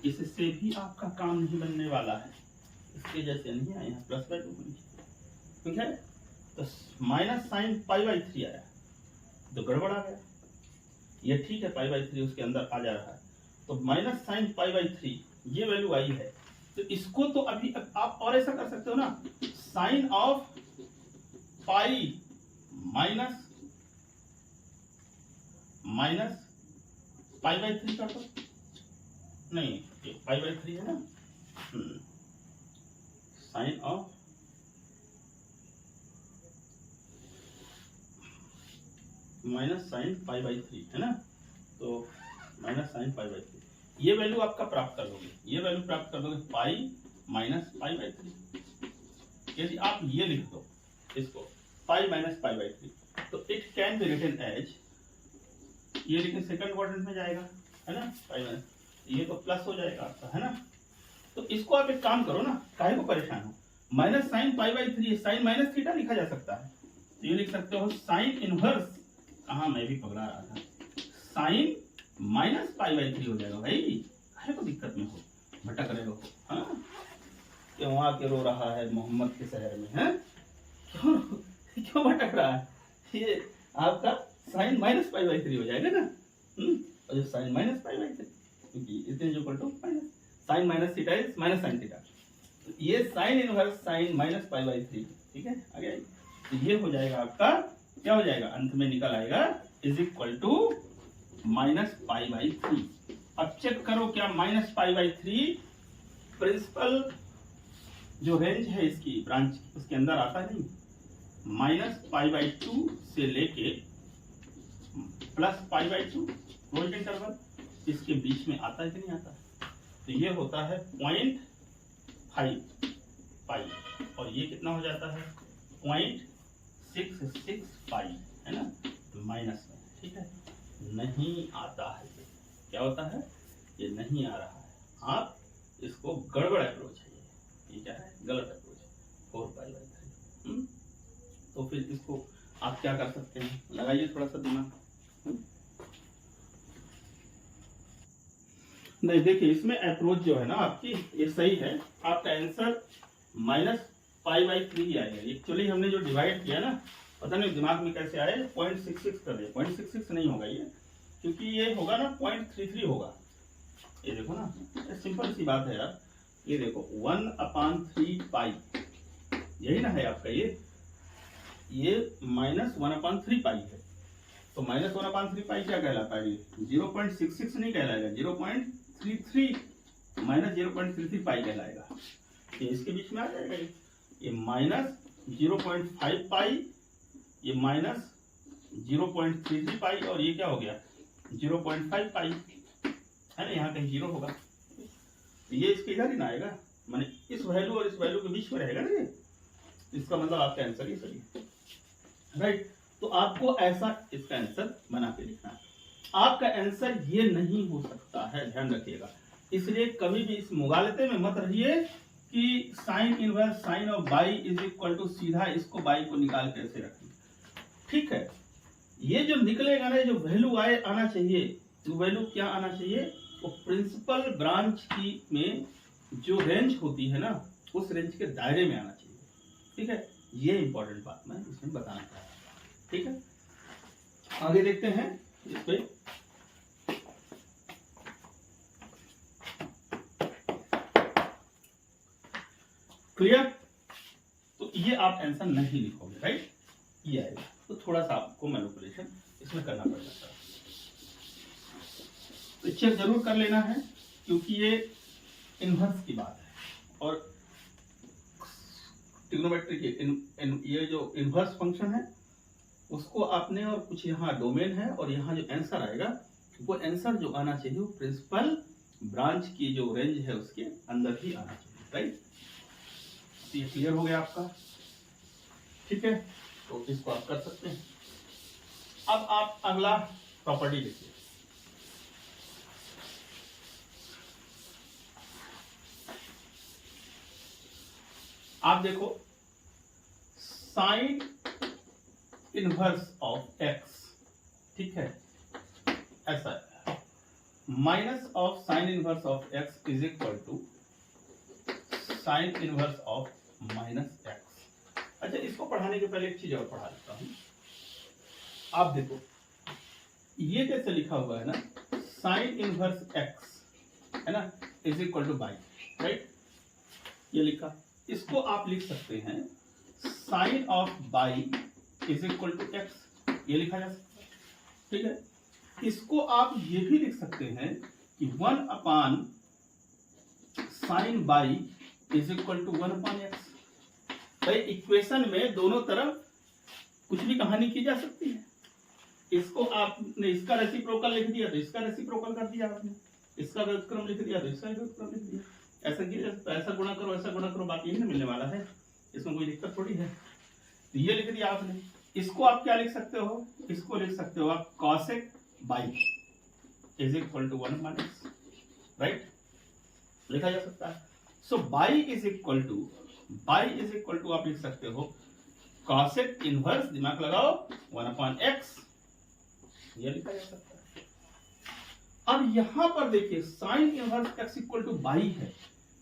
इससे भी आपका काम नहीं बनने वाला है, इसके जैसे नहीं आया, यहाँ +/2 ठीक है। तो माइनस साइन π/3 आया, तो गड़बड़ आ गया। ये ठीक है, π/3 उसके अंदर आ जा रहा है, तो माइनस साइन π/3 ये वैल्यू आई है। तो इसको तो अभी आप और ऐसा कर सकते हो ना, साइन ऑफ पाई माइनस π/3 कर दो, नहीं π/3 है ना, साइन ऑफ माइनस साइन π/3 है ना, तो माइनस साइन π/3 ये वैल्यू आपका प्राप्त कर लोगे, ये वैल्यू प्राप्त कर दोगे पाई माइनस π/3। यदि आप ये लिख दो इसको पाई माइनस π/3, तो it can be written as, ये लेकिन सेकंड क्वाड्रेंट में जाएगा है ना, पाई माइनस, ये तो प्लस हो जाएगा आपका, है ना। तो इसको आप एक काम करो ना, काहे को परेशान हो, minus sine π/3 sine minus theta लिखा जा सकता है, तो ये लिख सकते हो साइन इनवर्स, कहाँ मैं भी पकड़ा रहा था, साइन माइनस π/3 हो जाएगा। भाई काहे को दिक्कत में हो, भटक रहे हो, हाँ, क्यों आके रो रहा है मोहम्मद के शहर में, है क्यों भटक रहा है, ये आपका साइन माइनस π/3 हो जाएगा ना, और जो साइन माइनस π/3, क्योंकि इतने जो equal to minus sine minus theta is minus sine theta, तो ये साइन इनवर्स साइन माइनस π/3, ठीक है, आ गया। तो ये हो जाएगा आपका, क्या हो जाएगा, अंत में निकल आएगा इज इक्वल टू माइनस π/3। अब चेक करो क्या माइनस π/3 प्रिंसिपल जो रेंज है इसकी ब्रांच उसके अंदर आता नहीं, -π/2 से लेके +π/2 क्लोज्ड इंटरवल, इसके बीच में आता है कि नहीं आता। तो ये होता है 0.5 पाई, और ये कितना हो जाता है 0.66 पाई, है ना, माइनस में, ठीक है, नहीं आता है। क्या होता है, ये नहीं आ रहा है, आप इसको गड़बड़ अप्रोच है, ये क्या है, गलत अप्रोच, 4π/3। तो फिर इसको आप क्या कर सकते हैं, लगाइए थोड़ा सा दिमाग। नहीं देखिए, इसमें अप्रोच जो है ना आपकी, ये सही है, आपका आंसर -π/3 आएगा। एक्चुअली हमने जो डिवाइड किया ना, पता नहीं दिमाग में कैसे आए, 0.66 कर दिया, 0.66 नहीं होगा ये, क्योंकि ये होगा ना 0.33 होगा। ये देखो ना, सिंपल सी बात है यार, ये देखो 1/3 पाई, यही ना है आपका, ये -1/3 पाई है, तो -1/3 पाई क्या कहलाता है, 0.66 नहीं कहलाएगा, 0.33 माइनस 0.33 पाई कहलाएगा। ये इसके बीच में आ जाएगा, ये माइनस 0.5 पाई, ये माइनस 0.33 पाई, और ये क्या हो गया 0.5 पाई, है ना, यहाँ कहीं 0 होगा, ये इसके इधर ही ना आएगा, माने इस वैल्यू और इस वैल्यू के बीच में रहेगा ना ये, इसका मतलब आपका आंसर ये सही है, राइट। तो आपको ऐसा इसका आंसर बना के लिखना है। आपका आंसर ये नहीं हो सकता है, ध्यान रखिएगा। इसलिए कभी भी इस मुगालते में मत रहिए कि sine inverse sine of by is equal to सीधा इसको बाई को निकाल के ऐसे रखें, ठीक है। ये जो निकलेगा ना, जो वैल्यू आना चाहिए, वो वैल्यू क्या आना चाहिए, वो प्रिंसिपल ब्रांच की में जो रेंज होती है ना, उस रेंज के दायरे में आना चाहिए, ठीक है। ये इंपॉर्टेंट बात मैं इसमें बताना चाह रहा हूँ, ठीक है। आगे देखते हैं इस पे। क्लियर? तो ये आप आंसर नहीं लिखोगे, राइट, ये आएगा। तो थोड़ा सा आपको मैनिपुलेशन इसमें करना पड़ जाता है, तो चेक जरूर कर लेना है, क्योंकि ये इनवर्स की बात है और ट्रिग्नोमेट्री के ये जो इनवर्स फंक्शन है उसको आपने, और कुछ यहाँ डोमेन है, और यहाँ जो आंसर आएगा वो आंसर जो आना चाहिए वो प्रिंसिपल ब्रांच की जो रेंज है उसके अंदर ही आना चाहिए, राइट। तो ये क्लियर हो गया आपका, ठीक है। तो इसको आप कर सकते हैं। अब आप अगला प्रॉपर्टी लिखिए। आप देखो, साइन इनवर्स ऑफ एक्स, ठीक है, ऐसा minus of sine inverse of x is equal to sine inverse of minus x. अच्छा, इसको पढ़ाने के पहले एक चीज और पढ़ा देता हूं। आप देखो, ये कैसे लिखा हुआ है ना, साइन इनवर्स एक्स, है ना, is equal to by, right, ये लिखा। इसको आप लिख सकते हैं sine of by is equal to x, ये लिखा जा सकता है, ठीक है। इसको आप ये भी लिख सकते हैं कि 1 upon sine by is equal to 1 upon x. भाई इक्वेशन में दोनों तरफ कुछ भी कहानी की जा सकती है। इसको आपने इसका रेसिप्रोकल लिख दिया तो इसका रेसिप्रोकल कर दिया आपने, इसका व्युत्क्रम लिख दिया तो इसका व्युत्क्रम लिख दिया, ऐसा किया जा सकता है। ऐसा गुणा करो, ऐसा गुणा करो, बाकी यही मिलने वाला है, इसमें कोई दिक्कत थोड़ी है। तो ये लिख दिया आपने। इसको आप क्या लिख सकते हो, इसको लिख सकते हो आप cosec by is equal to 1 upon x, right, लिखा जा सकता है। So by is equal to आप लिख सकते हो कॉसेक इनवर्स, दिमाग लगाओ, 1 अपान एक्स, ये लिखा जा सकता है। अब यहां पर देखिए sign inverse x equal to by है,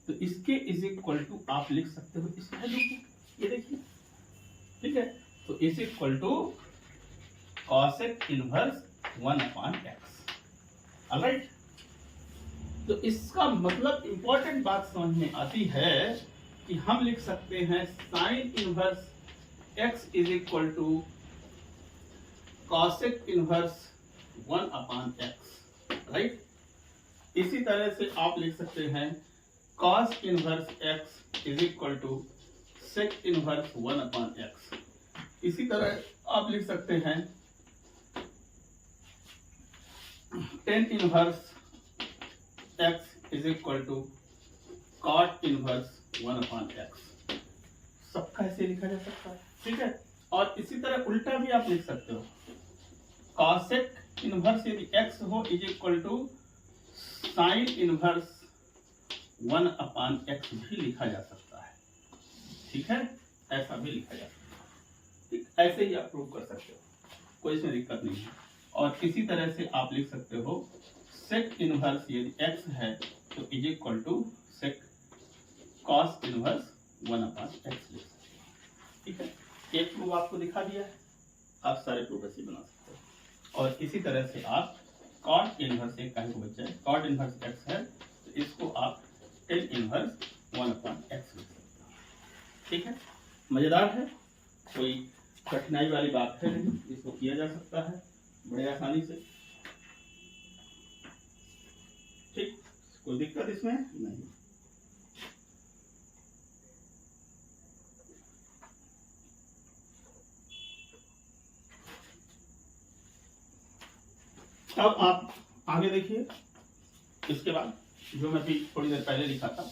तो इसके इज इक्वल टू आप लिख सकते हो इस वैल्यू को, ये देखिए, ठीक है। तो is equal to cosec inverse 1 upon x, alright. तो इसका मतलब इंपॉर्टेंट बात समझ में आती है कि हम लिख सकते हैं sine inverse x is equal to cosec inverse 1 upon x, right. इसी तरह से आप लिख सकते हैं cos inverse x is equal to sec inverse 1 upon x. इसी तरह आप लिख सकते हैं tan inverse x is equal to cot inverse 1 upon x. सबका ऐसे लिखा जा सकता है, ठीक है। और इसी तरह उल्टा भी आप लिख सकते हो, कॉसेक इनवर्स यदि एक्स हो is equal to sine inverse 1 upon x भी लिखा जा सकता है, ठीक है, ऐसा भी लिखा जा सकता है, ठीक। ऐसे ही आप प्रूव कर सकते हो, कोई इसमें दिक्कत नहीं है। और इसी तरह से आप लिख सकते हो सेक इनवर्स यदि एक्स है तो is equal to sec cos inverse 1 upon x लिख सकते हो, ठीक है। एक प्रूफ आपको दिखा दिया है, आप सारे प्रूफ ऐसे बना सकते हो। और इसी तरह से आप कॉट इनवर्स एक कहीं को बच्चा है, कॉट इनवर्स एक्स है तो इसको आप टेन इनवर्स 1 अपान एक्स लिख सकते हो, ठीक है। मजेदार है, कोई कठिनाई वाली बात है नहीं, इसको किया जा सकता है बड़े आसानी से, ठीक। कोई दिक्कत इसमें नहीं। अब आप आगे देखिए, इसके बाद जो मैं भी थोड़ी देर पहले लिखा था,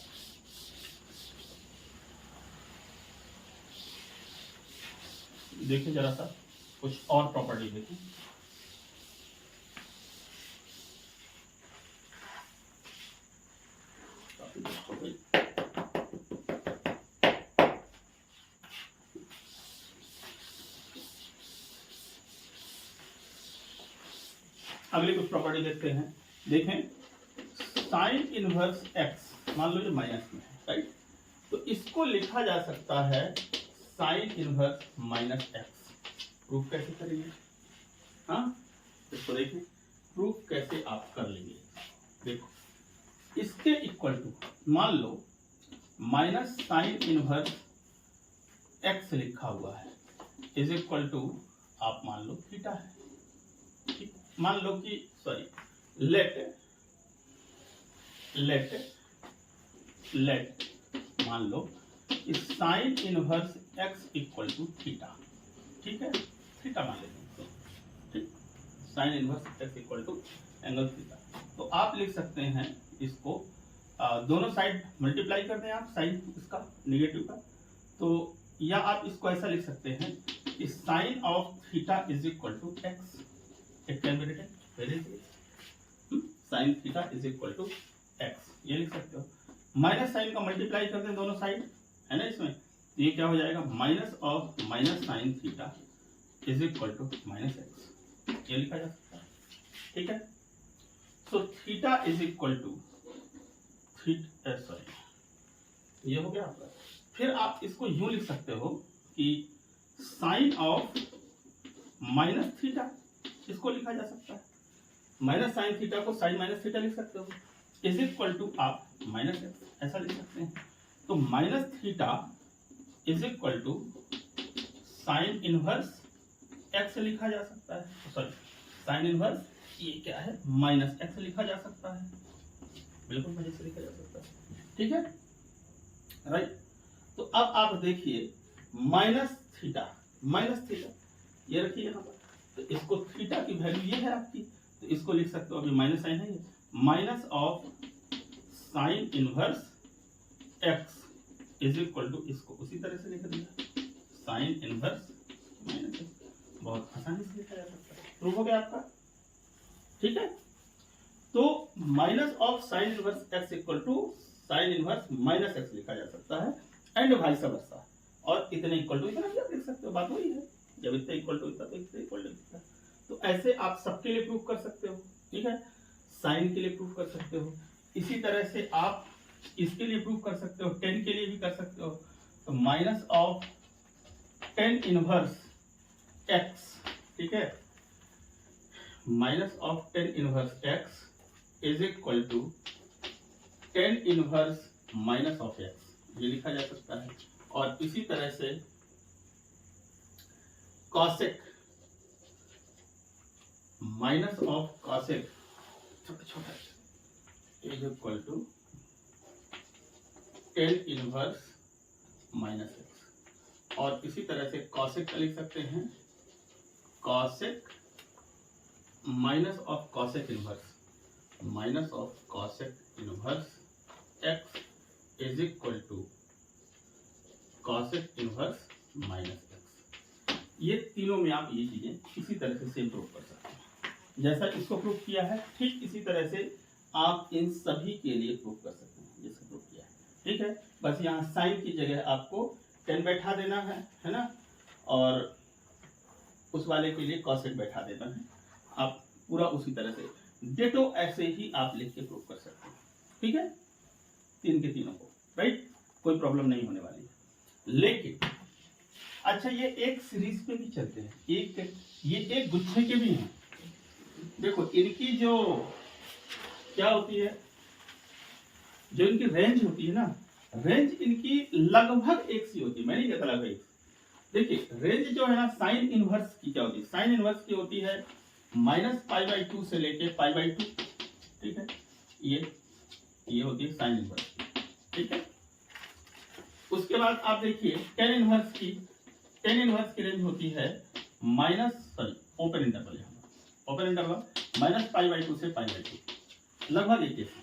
देखिए जरा सा कुछ और प्रॉपर्टी देखिए। अगली कुछ प्रॉपर्टी देखते हैं। देखें, साइन इनवर्स एक्स मान लो जो माइनस में है, राइट, तो इसको लिखा जा सकता है sine inverse minus x. Proof कैसे करेंगे? हाँ, इसको देखें, प्रूफ कैसे आप कर लेंगे। देखो, इसके इक्वल टू मान लो माइनस साइन इनवर्स एक्स लिखा हुआ है, इज इक्वल टू आप मान लो थीटा है। ठीक, मान लो कि सॉरी लेट मान लो कि sine inverse x equal to theta. ठीक है, थीटा मान लेते हैं। ठीक, sine inverse x equal to angle theta. तो आप लिख सकते हैं इसको, दोनों साइड मल्टीप्लाई कर दें आप साइन इसका निगेटिव का, तो या आप इसको ऐसा लिख सकते हैं कि sine of theta is equal to x. It can be written very easy, sine theta is equal to x, ये लिख सकते हो। माइनस साइन का मल्टीप्लाई कर दें दोनों साइड, है ना इसमें, तो ये क्या हो जाएगा, minus of minus sine theta is equal to minus x, ये लिखा जा सकता है। ठीक है, so theta is equal to sorry ये हो गया आपका। फिर आप इसको यूं लिख सकते हो कि साइन ऑफ माइनस थीटा, इसको लिखा जा सकता है, माइनस साइन थीटा को साइन माइनस थीटा लिख सकते हो, इज इक्वल टू आप माइनस एक्स, ऐसा लिख सकते हैं। तो minus theta is equal to sine inverse x लिखा जा सकता है, सॉरी साइन इनवर्स ये क्या है माइनस एक्स लिखा जा सकता है, बिल्कुल मजे से लिखा जा सकता है। ठीक है, राइट। तो अब आप देखिए माइनस थीटा ये रखिए यहाँ पर, तो इसको थीटा की वैल्यू ये है आपकी, तो इसको लिख सकते हो, अभी माइनस साइन है, ये minus of sine inverse x is equal to, इसको उसी तरह से लिख दिया साइन इनवर्स माइनस एक्स, बहुत आसानी से लिखा जा सकता है। प्रूफ हो गया आपका। ठीक है, तो minus of sine inverse x equal to sine inverse minus x लिखा जा सकता है, एंड वाइस वर्सा, और इतने इक्वल टू इतना भी आप लिख सकते हो, बात वही है, जब इतना इक्वल टू इतना तो इतना इक्वल टू इतना। तो ऐसे आप सबके लिए प्रूफ कर सकते हो। ठीक है, साइन के लिए प्रूफ कर सकते हो, इसी तरह से आप इसके लिए प्रूफ कर सकते हो, 10 के लिए भी कर सकते हो। तो माइनस ऑफ 10 इनवर्स एक्स, ठीक है, minus of 10 inverse x is equal to 10 inverse minus of x, ये लिखा जा सकता है। और इसी तरह से कॉसेक माइनस ऑफ कॉसेक छोटा is equal to 10 inverse minus x, और इसी तरह से कॉसेक का लिख सकते हैं cosec minus of cosec inverse x is equal to cosec inverse minus x. ये तीनों में आप ये चीजें इसी तरह से सेम प्रूफ कर सकते हैं, जैसा इसको प्रूफ किया है ठीक इसी तरह से आप इन सभी के लिए प्रूफ कर सकते हैं जैसे प्रूफ किया है। ठीक है, बस यहाँ साइन की जगह आपको 10 बैठा देना है ना, और उस वाले के लिए कॉसेक बैठा देना है। आप पूरा उसी तरह से डेटो ऐसे ही आप लिख के प्रूफ कर सकते हैं। ठीक है, तीन के तीनों को, राइट, कोई प्रॉब्लम नहीं होने वाली है। लेकिन अच्छा, ये एक सीरीज पे भी चलते हैं, ये एक गुच्छे के भी हैं। देखो इनकी जो क्या होती है, जो इनकी रेंज होती है ना, रेंज इनकी लगभग एक सी होती है, मैं नहीं कहता लगभग। देखिए रेंज जो है ना साइन इनवर्स की क्या होती है, साइन इनवर्स की होती है -π/2 से लेके π/2। ठीक है, ये ये होती है साइन इनवर्स, ठीक है। उसके बाद आप देखिए टेन इनवर्स की रेंज होती है ओपन इंटरवल, ओपन इंटरवल -π/2 से π/2, लगभग एक जैसे,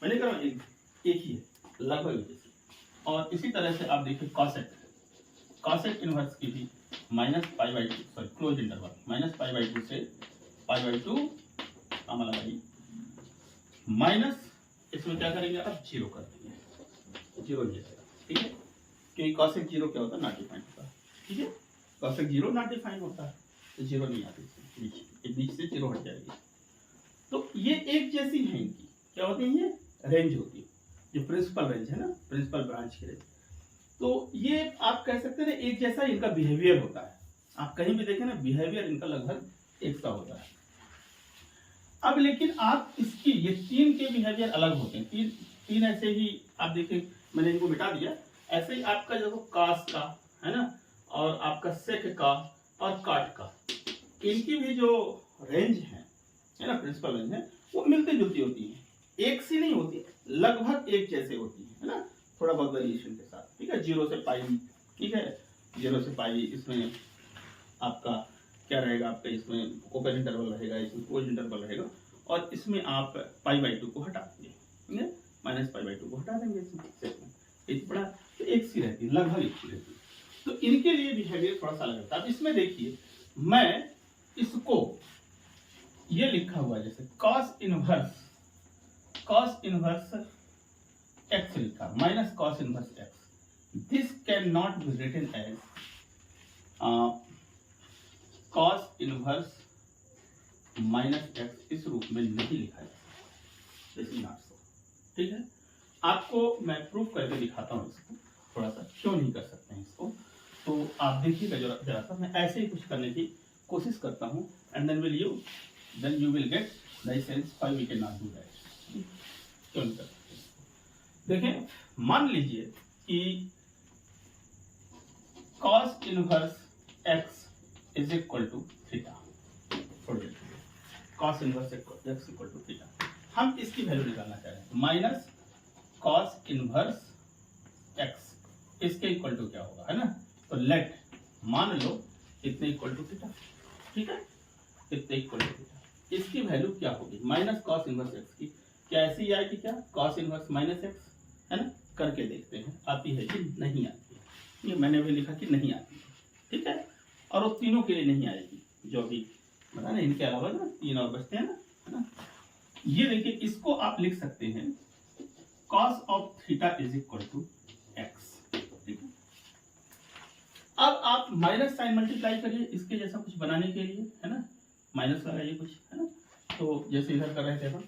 मैंने कहा एक ही है, लगभग एक जैसे। और इसी तरह से आप देखिए कॉसेक इनवर्स की भी -π/2 क्लोज इंटरवल -π/2 से π/2 माइनस, इसमें क्या करेंगे अब 0 कर देंगे, 0 जैसे, ठीक है, क्योंकि कॉसेक 0 क्या होता है, नॉट डिफाइंड होता है, ठीक है, कॉसेक 0 नॉट डिफाइंड होता है, तो 0 नहीं आती, बीच से 0 हट जाएगी। तो ये एक जैसी है, इनकी क्या होती है, ये रेंज होती है, जो प्रिंसिपल रेंज है ना, प्रिंसिपल ब्रांच की रेंज। तो ये आप कह सकते हैं ना एक जैसा इनका बिहेवियर होता है, आप कहीं भी देखें ना बिहेवियर इनका लगभग एक सा होता है। अब लेकिन आप इसकी ये तीन के बिहेवियर अलग होते हैं, तीन ऐसे ही आप देखिए, मैंने इनको मिटा दिया, ऐसे ही आपका जो कास का है ना, और आपका सेक का और काट का, इनकी भी जो रेंज है ना, प्रिंसिपल रेंज है, वो मिलती जुलती होती है, एक सी नहीं होती, लगभग एक जैसे होती है ना, थोड़ा बहुत वेरिएशन के साथ, ठीक है, 0 से पाई, ठीक है, 0 से पाई, इसमें आपका क्या रहेगा, आपका इसमें ओपन इंटरवल रहेगा, इसमें क्लोज इंटरवल रहेगा, और इसमें आप π/2 को हटा देंगे, -π/2 को हटा देंगे, इसमें एक बड़ा तो एक सी रहती है, लगभग एक सी रहती है। तो इनके लिए बिहेवियर थोड़ा सा अलग होता है। अब इसमें देखिए मैं इसको ये लिखा हुआ है जैसे cos इनवर्स x लिखा, -cos inverse x, this can not be written as cos inverse -x, इस रूप में नहीं लिखा जाता, दिस इज नॉट सो, ठीक है। आपको मैं प्रूफ करके दिखाता हूँ इसको, थोड़ा सा क्यों नहीं कर सकते हैं इसको, तो आप देखिएगा जरा सा, मैं ऐसे ही कुछ करने की कोशिश करता हूँ, and then you will get the sense why we can not do that, क्यों नहीं कर सकते। देखें, मान लीजिए कि cos inverse x is equal to theta, cos inverse x equal to theta, हम इसकी वैल्यू निकालना चाह रहे हैं, माइनस cos इनवर्स x, इसके इक्वल टू क्या होगा, है ना, तो लेट मान लो इतने इक्वल टू थीटा, ठीक है, इतने इक्वल टू थीटा, इसकी वैल्यू क्या होगी, -cos इनवर्स x की, क्या ऐसी आएगी क्या, cos इनवर्स -x, है ना, करके देखते हैं आती है कि नहीं आती है, ये मैंने भी लिखा कि नहीं आती है, ठीक है, और वो तीनों के लिए नहीं आएगी, जो भी बता ना, इनके अलावा ना तीन और बचते हैं ना, है ना। ये देखिए, इसको आप लिख सकते हैं cos of theta is equal to x, ठीक है। अब आप माइनस साइन मल्टीप्लाई करिए इसके जैसा कुछ बनाने के लिए, है ना, माइनस लगाइए कुछ, है ना, तो जैसे इधर कर रहे थे हम,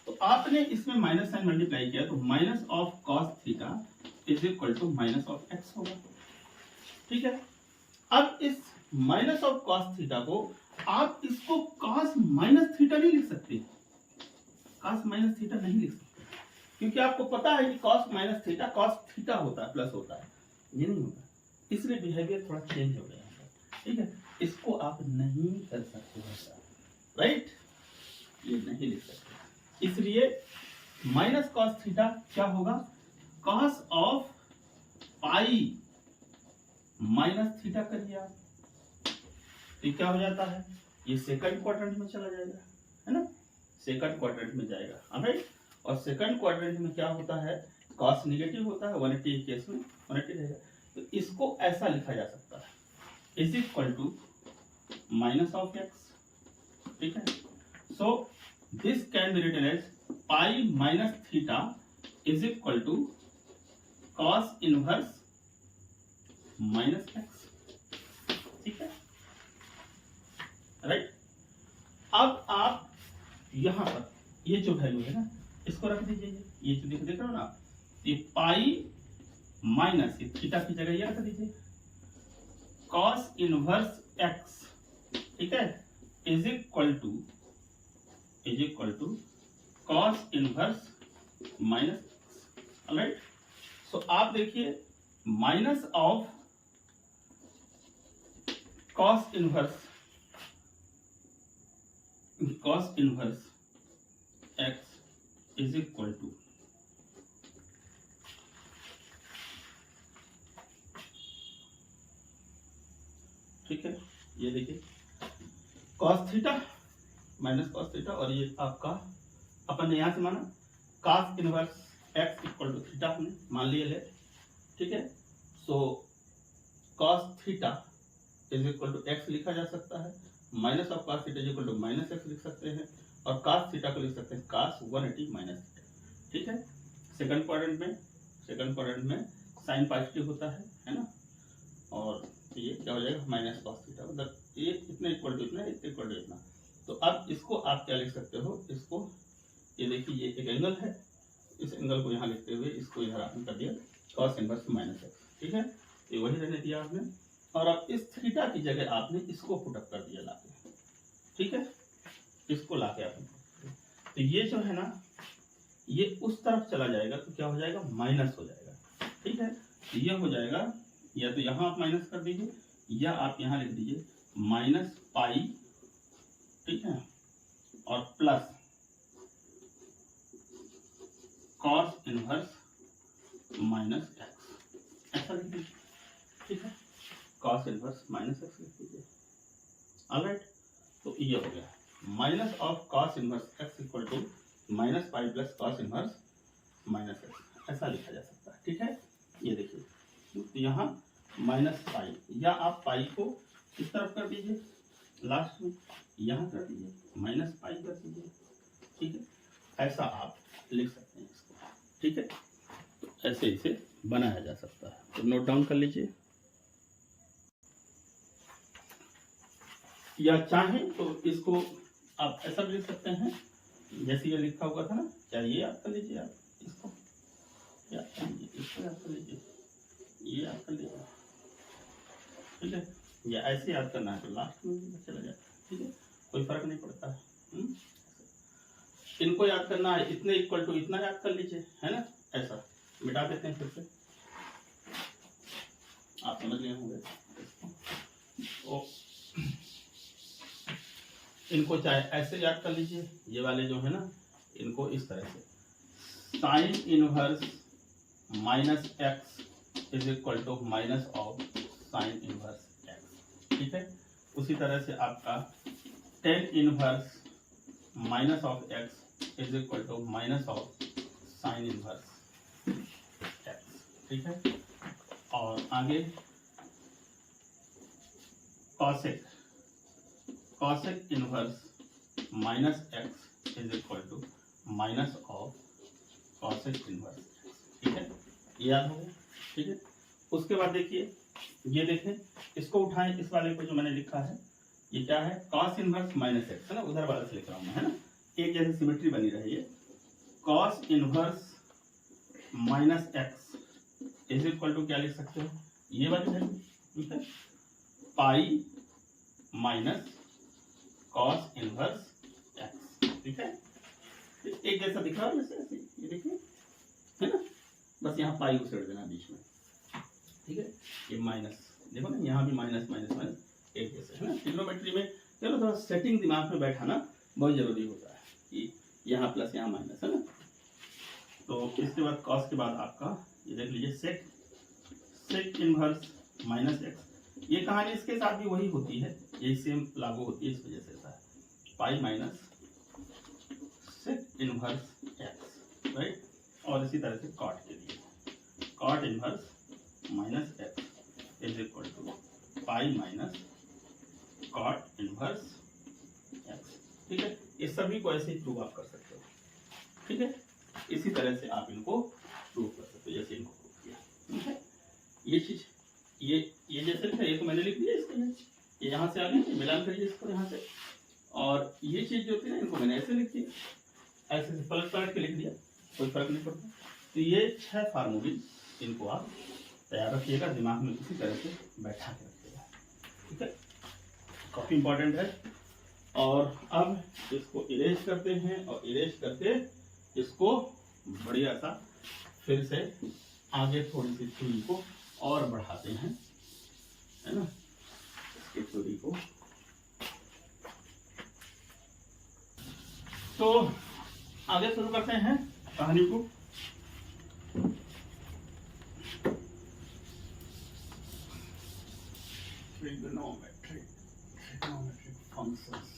तो आपने इसमें माइनस साइन मल्टीप्लाई किया, तो minus of cos theta is equal to minus of x होगा, ठीक है। अब इस माइनस ऑफ cos थीटा को आप इसको cos माइनस थीटा नहीं लिख सकते, cos माइनस थीटा नहीं लिख सकते, क्योंकि आपको पता है कि cos minus theta cos theta होता है, प्लस होता है, ये नहीं होता, इसलिए बिहेवियर थोड़ा चेंज हो गया है, ठीक है, इसको आप नहीं कर सकते, राइट, ये नहीं लिख सकते, इसलिए माइनस cos थीटा क्या होगा, cos of pi minus theta करिए आप, तो क्या हो जाता है, ये सेकंड क्वाड्रेंट में चला जाएगा, है ना, सेकंड क्वाड्रेंट में जाएगा, राइट, और सेकंड क्वाड्रेंट में क्या होता है, cos नेगेटिव होता है, 180 के केस में 180 रहेगा, तो इसको ऐसा लिखा जा सकता है, is equal to minus of x, ठीक है, so this can be written as pi minus theta is equal to cos inverse minus x, ठीक है, राइट। अब आप यहां पर ये जो वैल्यू है ना, इसको रख दीजिए, ये जो देख रहे हो ना, ये पाई माइनस थीटा की जगह ये रख दीजिए, cos इनवर्स x, ठीक है, is equal to cos inverse minus x, right. So आप देखिए minus of cos inverse x is equal to ठीक है, ये देखिए cos theta minus cos theta, और ये आपका अपन ने यहां से माना cos inverse x equal to theta हमने मान लिया ले, ठीक है। सो cos theta is equal to x लिखा जा सकता है, minus of cos theta is equal to minus x लिख सकते हैं, और cos थीटा को लिख सकते हैं cos 180 माइनस थीटा, ठीक है। सेकंड क्वाड्रेंट में साइन पॉजिटिव होता है ना, और ये क्या हो जाएगा माइनस cos थीटा, मतलब ये इतना इक्वल टू इतना, इतना इक्वल टू इतना। तो अब इसको आप क्या लिख सकते हो, इसको ये देखिए ये एक एंगल है, इस एंगल को यहाँ लिखते हुए इसको इधर आपने कर दिया cos इनवर्स माइनस x, ठीक है, ये वही रहने दिया आपने, और अब इस थीटा की जगह आपने इसको पुटअप कर दिया लाके, ठीक है, इसको लाके आपने, तो ये जो है ना ये उस तरफ चला जाएगा तो क्या हो जाएगा माइनस हो जाएगा, ठीक है। तो ये हो जाएगा, या तो यहाँ आप माइनस कर दीजिए या आप यहाँ लिख दीजिए माइनस पाई, ठीक है, और plus cos inverse minus x, ऐसा लिख दीजिए, ठीक है, cos इनवर्स माइनस x लिख दीजिए, ऑलराइट। तो ये हो गया minus of cos inverse x equal to minus pi plus cos inverse minus x, ऐसा लिखा जा सकता है, ठीक है। ये देखिए तो यहाँ माइनस पाई, या आप पाई को इस तरफ कर दीजिए, लास्ट में यहाँ कर दीजिए माइनस पाई कर दीजिए, ठीक है, ऐसा आप लिख सकते हैं इसको, ठीक है। तो ऐसे इसे बनाया जा सकता है, तो नोट डाउन कर लीजिए, या चाहें तो इसको आप ऐसा भी लिख सकते हैं जैसे ये लिखा हुआ था ना, क्या ये आप कर लीजिए, आप इसको या इसको आप कर लीजिए, ये आप कर लीजिए, ठीक है, या ऐसे याद करना है तो लास्ट में चला जाए, ठीक है, कोई फर्क नहीं पड़ता है। इनको याद करना है, इतने इक्वल टू इतना याद कर लीजिए, है ना, ऐसा मिटा देते हैं फिर से, आप समझ गए होंगे। तो इनको चाहे ऐसे याद कर लीजिए, ये वाले जो है ना इनको इस तरह से sine inverse minus x is equal to minus of sine inverse x, ठीक है। उसी तरह से आपका tan inverse minus of x is equal to minus of sine inverse x, ठीक है। और आगे cosec inverse minus x is equal to minus of cosec inverse x, ठीक है, याद हो गया, ठीक है। उसके बाद देखिए ये देखें, इसको उठाएं, इस वाले को जो मैंने लिखा है ये क्या है cos इनवर्स माइनस x, है ना, उधर वाला से लिख रहा हूं मैं, है ना, एक जैसे सिमेट्री बनी रही है, cos inverse minus x is equal to क्या लिख सकते हो, ये वाली वैल्यू, ठीक है, pi minus cos inverse x, ठीक है, एक जैसा दिख रहा है जैसे ऐसे, ये देखिए, है ना, बस यहाँ पाई को सेट देना बीच में, ठीक है, ये माइनस देखो ना, यहाँ भी माइनस माइनस माइनस एक जैसे, है ना। ट्रिग्नोमेट्री में चलो थोड़ा सेटिंग दिमाग में बैठाना बहुत जरूरी होता है कि यहाँ प्लस यहाँ माइनस, है ना। तो इसके बाद कॉस के बाद आपका ये देख लीजिए सेक इनवर्स माइनस एक्स, ये कहानी इसके साथ भी वही होती है, यही सेम लागू होती है, इस वजह से ऐसा है, pi minus sec inverse x, right. और इसी तरह से कॉट के लिए cot inverse minus x is equal to pi minus cot inverse x, ठीक है। इस सभी को ऐसे ही प्रूव आप कर सकते हो, ठीक है। इसी तरह से आप इनको प्रूव कर सकते हो, जैसे इनको प्रूव किया, ठीक है। ये चीज ये जैसे लिखा, ये तो मैंने लिख दिया, इसको ये यहाँ से आ गया, मिलान करिए इसको यहाँ से, और ये चीज जो थी ना इनको मैंने ऐसे लिख दिया, ऐसे पलट के लिख दिया, कोई फर्क नहीं पड़ता। तो ये 6 फार्मूले इनको आप तैयार रखिएगा, दिमाग में इसी तरह से बैठा के रखिएगा, ठीक है, काफी इंपॉर्टेंट है। और अब इसको इरेज करते हैं, और इरेज करके इसको बढ़िया सा फिर से आगे थोड़ी सी थ्योरी को और बढ़ाते हैं, है ना, इसकी थ्योरी को। तो आगे शुरू करते हैं। कहानी को ट्रिग्नोमेट्रिक फंक्शंस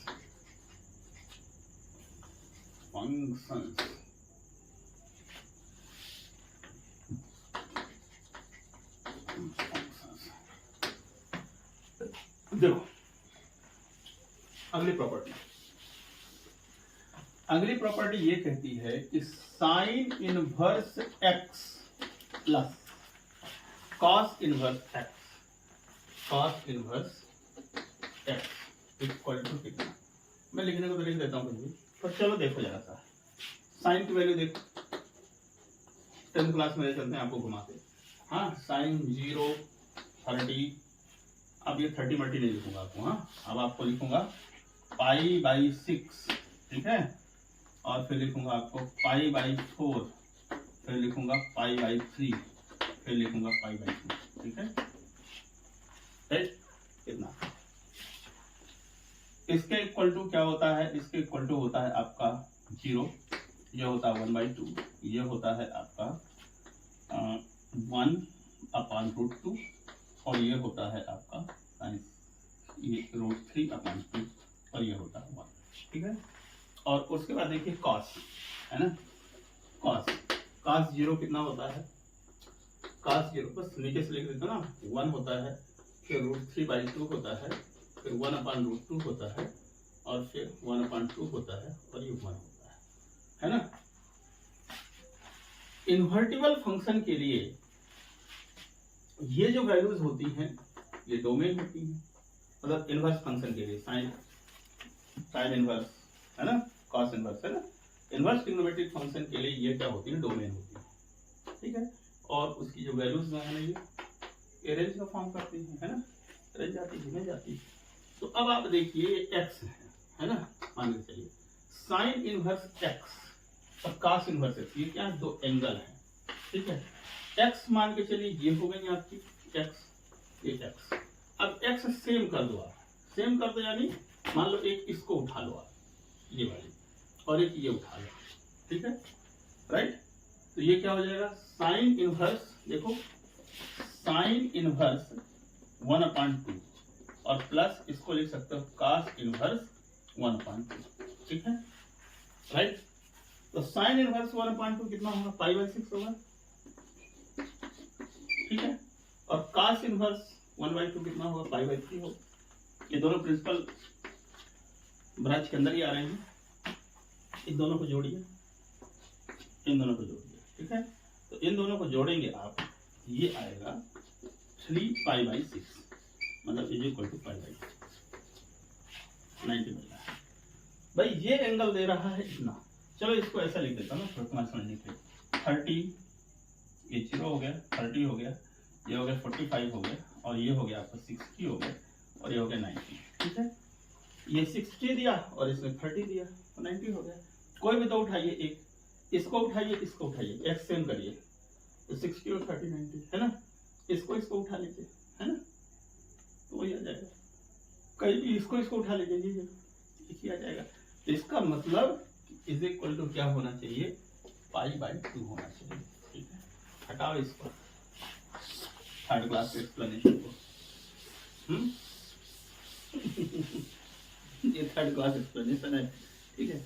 देखो अगली प्रॉपर्टी ये कहती है कि sine inverse x plus cos inverse x equal to कितना। मैं लिखने को तो लिख देता हूँ कहीं, पर चलो देखो जरा सा साइन की वैल्यू देखो। 10th क्लास में चलते हैं आपको घुमाते। हाँ, साइन 0 30। अब ये 30 मल्टी नहीं लिखूंगा आपको। हाँ, अब आपको लिखूंगा π/6, ठीक है, और फिर लिखूंगा आपको π/4, फिर लिखूंगा π/3, फिर लिखूंगा π/2, ठीक है। कितना इसके इक्वल टू क्या होता है? इसके इक्वल टू होता है आपका 0, ये होता है 1/2, ये होता है आपका 1/√2 और ये होता है आपका ये √3/2 और ये होता है 1, ठीक है। और उसके बाद देखिए कॉस, है ना, कॉस 0 कितना होता है? कॉस 0 बस नीचे से लिख देते हो ना, 1 होता है, फिर √3/2 होता है, फिर 1/√2 होता है और फिर 1/2 होता है और ये 1 होता है ना। इन्वर्टिबल फंक्शन के लिए ये जो वैल्यूज होती हैं ये डोमेन होती हैं, मतलब इनवर्स फंक्शन के लिए साइन इनवर्स, है ना, कॉस इनवर्स, है ना। इनवर्स ट्रिग्नोमेट्रिक फंक्शन के लिए ये क्या होती है? डोमेन होती है, ठीक है। और उसकी जो वैल्यूज है ये रेंज का फॉर्म करती है ना, रेंज जाती है नहीं जाती। तो अब आप देखिए एक्स है ना, मान के चलिए साइन इनवर्स एक्स और कॉस इनवर्स एक्स, ये क्या है? दो एंगल है, ठीक है। एक्स मान के चलिए ये हो गई आपकी एक्स, ये एक्स। अब एक्स सेम कर दो आप, सेम कर दो यानी मान लो एक इसको उठा लो आप, ये वाली, और एक ये उठा लो, ठीक है, राइट। तो ये क्या हो जाएगा? साइन इनवर्स, देखो साइन इनवर्स 1/2 और प्लस इसको लिख सकते हो कॉस इनवर्स 1/2, ठीक है, राइट। तो साइन इनवर्स 1/2 कितना होगा? π/6 होगा, ठीक है। और कॉस इनवर्स 1/2 कितना होगा? π/3 होगा। ये दोनों प्रिंसिपल ब्रांच के अंदर ही आ रहे हैं, इन दोनों को जोड़िए, इन दोनों को जोड़िए, ठीक है। तो इन दोनों को जोड़ेंगे आप, ये आएगा 3π/6, मतलब इज इक्वल टू π/6 90 मिल रहा है। भाई ये एंगल दे रहा है इतना, चलो इसको ऐसा लिख देता हूँ तुम्हारे समझने के लिए। 30 ये 0 हो गया, 30 हो गया, ये हो गया 45 हो गया, और ये हो गया आपका 60 हो गया, और ये हो गया 90, ठीक है। ये 60 दिया और इसमें 30 दिया तो 90 हो गया। कोई भी दो उठाइए, एक इसको उठाइए, इसको उठाइए, एक्स सेम करिए, तो 60 और 30 90, है ना। इसको उठा लीजिए, है ना, तो वही आ जाएगा। कहीं भी इसको उठा लीजिए, ये आ जाएगा। तो इसका मतलब इज इक्वल टू क्या होना चाहिए? π/2 होना चाहिए, ठीक है। हटाओ इसको, थर्ड क्लास के एक्सप्लेनेशन को। ये थर्ड क्लास एक्सप्लेनेशन है, ठीक है।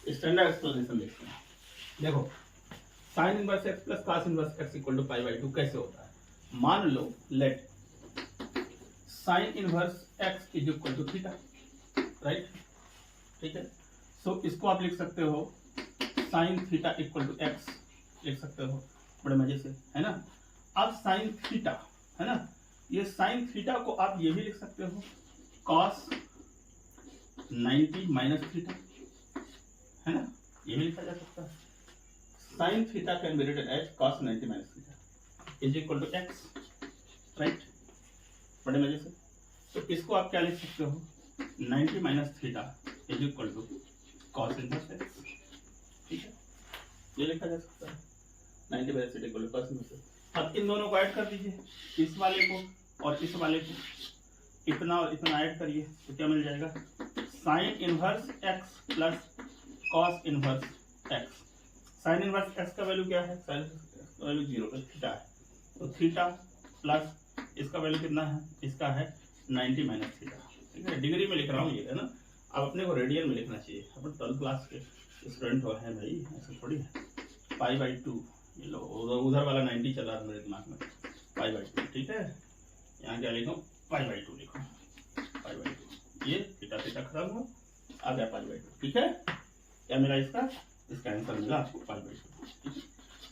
स्टैंडर्ड एक्सप्लेनेशन देखते हैं। देखो sine inverse x plus cos inverse x equal to π/2 कैसे होता है? मान लो let sine inverse x is equal to theta, right, ठीक है। सो इसको आप लिख सकते हो sine theta equal to x, लिख सकते हो बड़े मजे से, है ना। अब साइन थीटा, है ना, ये साइन थीटा को आप ये भी लिख सकते हो कॉस 90 माइनस थीटा, है ना, ये भी लिखा जा सकता है। Sine theta can be written as cos 90 minus theta is equal to x, right, बड़े मजे से। तो इसको आप क्या लिख सकते हो? 90 minus theta is equal to cos inverse x, ठीक है, ये लिखा जा सकता है 90 minus theta equal to cos inverse x. अब इन दोनों को ऐड कर दीजिए, इस वाले को और इस वाले को, इतना और इतना ऐड करिए तो क्या मिल जाएगा? Sign inverse x plus cos inverse x. Sign inverse x का वैल्यू क्या है? साइन का वैल्यू 0 है, थीटा है। तो थीटा प्लस इसका वैल्यू कितना है? इसका है 90 माइनस थीटा। ठीक है, डिग्री में लिख रहा हूँ ये, है ना। अब अपने को रेडियन में लिखना चाहिए, अपन 12th क्लास के स्टूडेंट हो हैं भाई, ऐसा थोड़ी है। π/2, ये लो उधर वाला 90 चल रहा है मेरे दिमाग में, π/2। ठीक है, यहाँ क्या लिखो? π/2 लिखो, π/2। ये थीटा थीटा खत्म हो, आ गया π/2। ठीक है, क्या मिला इसका आंसर मिला आपको π/2।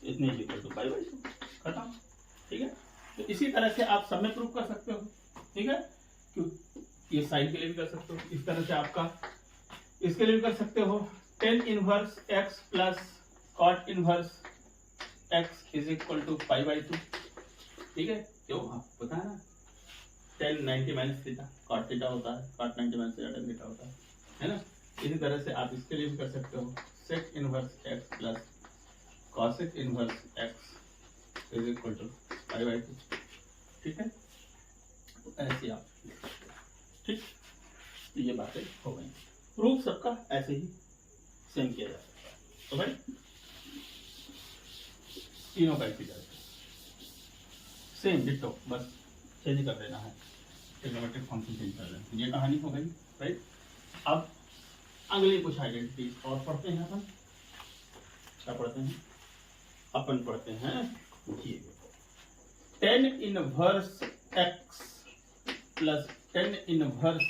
इतने इक्वल टू π/2, खत्म। ठीक है, तो इसी तरह से आप सब में प्रूव कर सकते हो। ठीक है, क्यों? ये साइन के लिए भी कर सकते हो, इस तरह से आपका इसके लिए भी कर सकते हो। tan inverse x plus cot inverse x is equal to π/2। ठीक है, क्यों? आपको पता है ना, tan 90 minus theta cot theta होता है, cot 90 माइनस tan थीटा होता है ना। इसी तरह से आप इसके लिए भी कर सकते हो, sec inverse x plus cosec inverse x is equal to π/2। ठीक है, तो ऐसे आप, ठीक, तो ये बातें हो गई। प्रूफ सबका ऐसे ही सेम किया जा सकता है। तो भाई तीनों का ऐसे सेम डिट्टो, बस चेंज कर देना है, ट्रिग्नोमेट्रिक फंक्शन चेंज कर देना है। ये कहानी हो गई, राइट। अब अगली कुछ आइडेंटिटी और पढ़ते हैं अपन। क्या पढ़ते हैं? अपन पढ़ते हैं ये tan inverse x plus tan inverse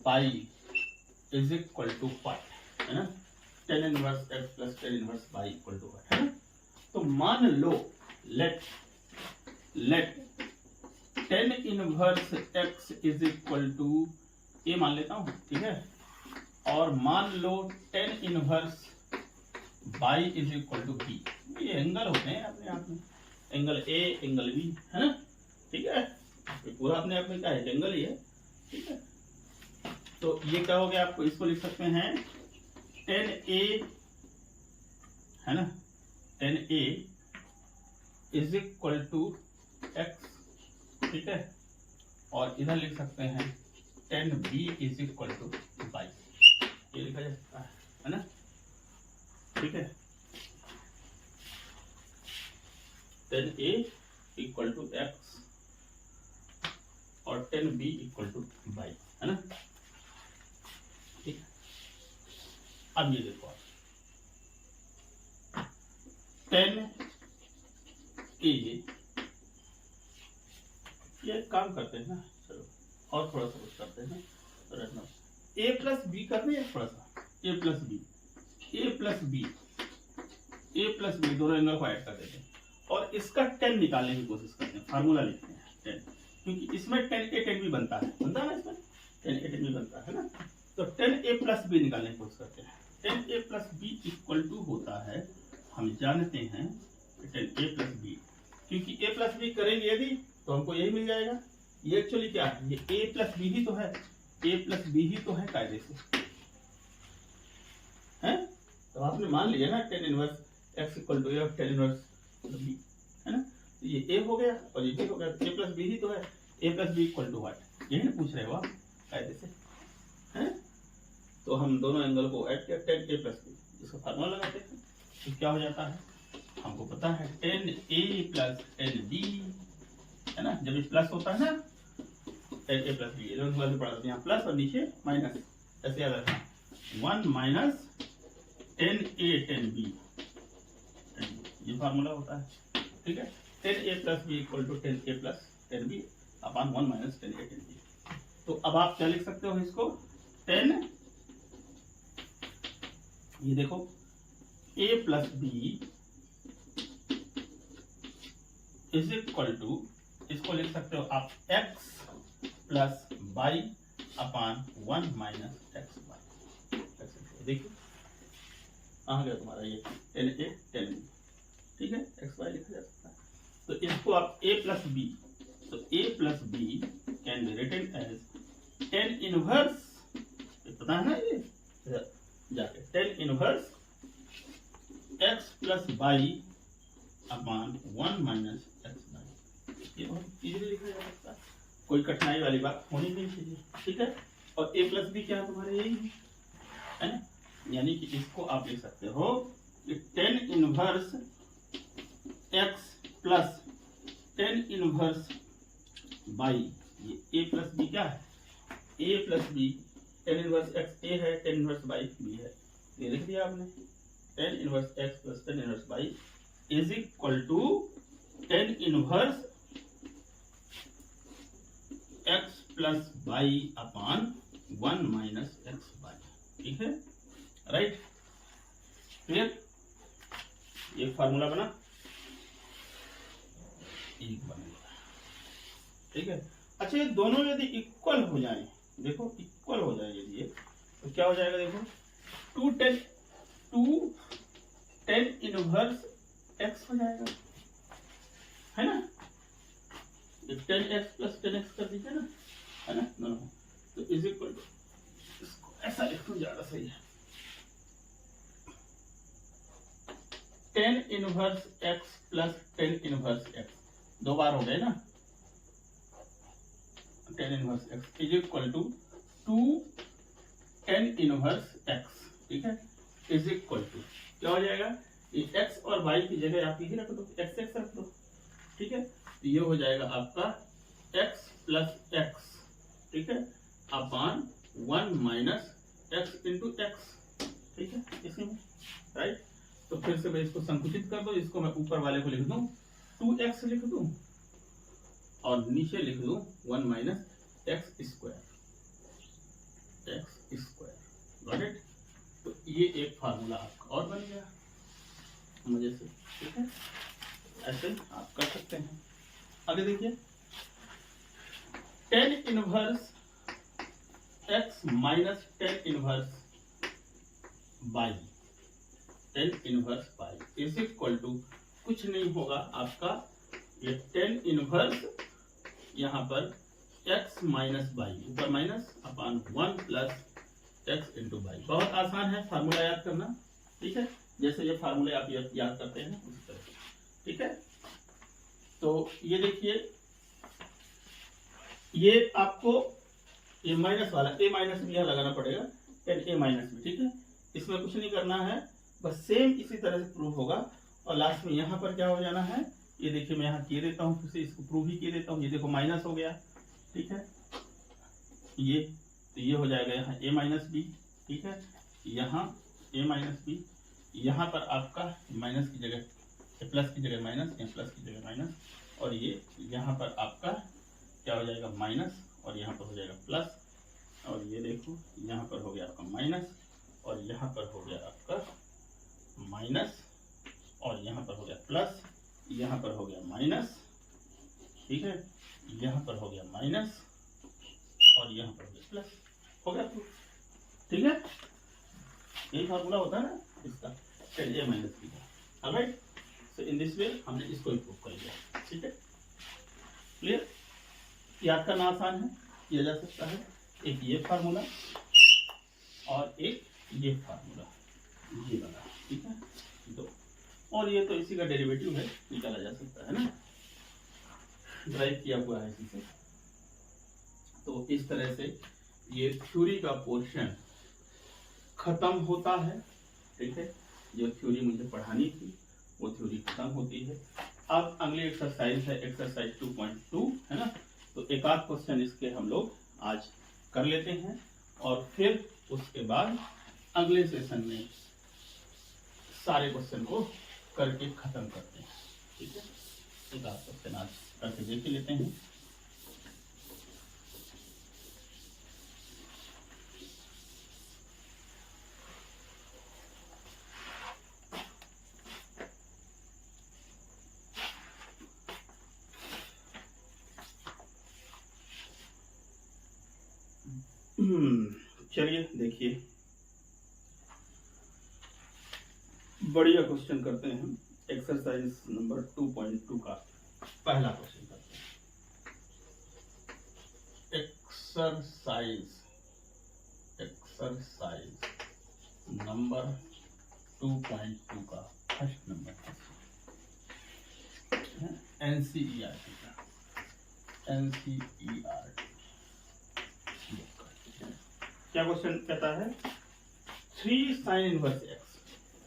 y is equal to what, है ना। tan inverse x plus tan inverse y equal to what, है ना। तो मान लो let tan inverse x is equal to A मान लेता हूं, ठीक है, और मान लो tan inverse y is equal to b। ये एंगल होते हैं अपने आप में, एंगल ए एंगल बी, है ना। ठीक है, ये पूरा अपने आप में क्या है? एंगल ही है। ठीक है, तो ये क्या हो गया? आपको इसको लिख सकते हैं tan a, है ना, tan a is equal to x। ठीक है, और इधर लिख सकते हैं tan b is equal to y। ये लिखा जा सकता है ना। ठीक है, tan a equal to x और tan b equal to y, है ना। ठीक है, अब ये देखो, tan a, ये काम करते हैं ना, चलो और थोड़ा सा कुछ करते हैं ना, तो रखना a प्लस बी करते हैं, थोड़ा सा a plus b, a plus b दोनों एंगल को ऐड कर देते हैं और इसका tan निकालने की कोशिश करते हैं। फार्मूला लिखते हैं tan, क्योंकि इसमें tan a tan b बनता है ना, इसमें tan a tan b बनता है ना। तो tan a प्लस बी निकालने की कोशिश करते हैं। tan a plus b equal to होता है, हम जानते हैं tan a प्लस बी, क्योंकि a प्लस बी करेंगे यदि तो हमको यही मिल जाएगा। ये एक्चुअली क्या है? ये a प्लस बी ही तो है, a प्लस बी ही तो है कायदे से, है। तो आपने मान लिया ना tan inverse x equal to a of tan inverse b, है ना। तो ये a हो गया और ये b हो गया, a प्लस बी ही तो है, a plus b equal to what, यही ना पूछ रहे हो आप कायदे से, हैं। तो हम दोनों एंगल को ऐड किया, tan a प्लस बी, इसका फार्मूला लगाते हैं तो क्या हो जाता है? हमको पता है tan a plus tan b, है ना। जब इस प्लस होता है ना, tan a प्लस बी, यहाँ प्लस और नीचे माइनस, ऐसे याद रखना, 1 minus tan a tan b, ये फार्मूला होता है। ठीक है, tan a plus b equal to tan a plus tan b upon 1 minus tan a tan b। तो अब आप क्या लिख सकते हो इसको? tan, ये देखो, a plus b is equal to, इसको लिख सकते हो आप x plus y upon 1 minus x y. देखिए आ गया तुम्हारा ये tan a tan b, ठीक है, एक्स वाई लिखा जा सकता है। तो इसको आप a प्लस बी, तो a plus b can be written as tan inverse, पता है ना ये, जाके tan inverse x plus y upon 1 minus x y. ये बहुत इजीली लिखा जा सकता है, कोई कठिनाई वाली बात होनी नहीं चाहिए। ठीक है, और a प्लस बी क्या है तुम्हारे? यही है ना। यानी कि इसको आप लिख सकते हो कि tan inverse x plus tan inverse y, ये ए प्लस बी क्या है, A plus B, tan inverse x A है, टेन इनवर्स बाई बी है, ये लिख दिया आपने। Tan inverse x plus tan inverse y is equal to tan inverse x plus y upon 1 minus x y, ठीक है, राइट, क्लियर। ये formula बना, एक बन गया, ठीक है। अच्छा, ये दोनों यदि इक्वल हो जाए, देखो इक्वल हो जाए यदि ये, तो क्या हो जाएगा, देखो टू टेन इनवर्स एक्स हो जाएगा, है ना, ten x plus ten x कर दीजिए ना, है ना, दोनों, तो इज इक्वल टू, इसको ऐसा लिख दो ज्यादा सही है, tan inverse x plus tan inverse x, दो बार हो गए ना, tan inverse x is equal to two tan inverse x, ठीक है, इज इक्वल टू क्या हो जाएगा, ये एक्स और वाई की जगह आप यही रख दो, एक्स एक्स रख दो, ठीक है, तो ये हो जाएगा आपका एक्स प्लस एक्स, ठीक है, upon 1 minus x into x, ठीक है, इसमें, राइट। तो फिर से मैं इसको संकुचित कर दो, इसको मैं ऊपर वाले को लिख दूं 2x लिख दूं और नीचे लिख दूं 1 minus x square, got it. तो ये एक फार्मूला आपका और बन गया मजे से, ठीक है, ऐसे आप कर सकते हैं। आगे देखिए, tan inverse x minus tan inverse y, tan inverse y is equal to कुछ नहीं होगा आपका ये टेन इनवर्स यहाँ पर x माइनस बाई, ऊपर minus upon 1 plus x into by. बहुत आसान है फार्मूला याद करना, ठीक है, जैसे ये फार्मूले आप याद करते हैं उसी तरह, ठीक है। तो ये देखिए, ये आपको ये माइनस वाला ए माइनस भी यहाँ लगाना पड़ेगा, टेन ए माइनस भी, ठीक है, इसमें कुछ नहीं करना है, बस सेम इसी तरह से प्रूव होगा। और लास्ट में यहाँ पर क्या हो जाना है, ये देखिए मैं यहाँ किए देता हूँ, फिर से इसको प्रूव ही किए देता हूँ, ये देखो माइनस हो गया, ठीक है, ये तो ये हो जाएगा यहाँ ए माइनस बी, ठीक है, यहाँ ए माइनस बी, यहाँ पर आपका माइनस की जगह प्लस की जगह माइनस, या प्लस की जगह माइनस, और ये यहाँ पर आपका क्या हो जाएगा माइनस, और यहाँ पर हो जाएगा प्लस, और ये देखो यहाँ पर हो गया आपका माइनस, और यहाँ पर हो गया आपका माइनस, और यहाँ पर हो गया प्लस, यहाँ पर हो गया माइनस, ठीक है, यहाँ पर हो गया माइनस, और यहाँ पर हो गया प्लस, हो गया, ठीक है, यही फार्मूला होता है ना इसका, टेन ए माइनस बी का, alright. So in this way हमने इसको इम्प्रूव कर लिया, ठीक है, क्लियर। याद करना आसान है, किया जा सकता है, एक ये फार्मूला और एक ये फार्मूला, ये वाला, ठीक है, दो, और ये तो इसी का डेरिवेटिव है, निकाला जा सकता है ना, ड्राइव किया हुआ है इसी से। तो इस तरह से ये थ्योरी का पोर्शन खत्म होता है, ठीक है, जो थ्योरी मुझे पढ़ानी थी वो थ्योरी खत्म होती है। अब अगली एक्सरसाइज है एक्सरसाइज 2.2, है ना, तो एक आध क्वेश्चन इसके हम लोग आज कर लेते हैं और फिर उसके बाद अगले सेशन में सारे क्वेश्चन को करके खत्म करते हैं, ठीक है। एक आध क्वेश्चन आज करके देख लेते हैं। चलिए देखिए, बढ़िया क्वेश्चन करते हैं हम। एक्सरसाइज नंबर 2.2 का पहला क्वेश्चन करते हैं। एक्सरसाइज नंबर 2.2 का फर्स्ट नंबर एनसीईआरटी का, एनसीईआरटी क्या क्वेश्चन कहता है, 3 sine inverse x,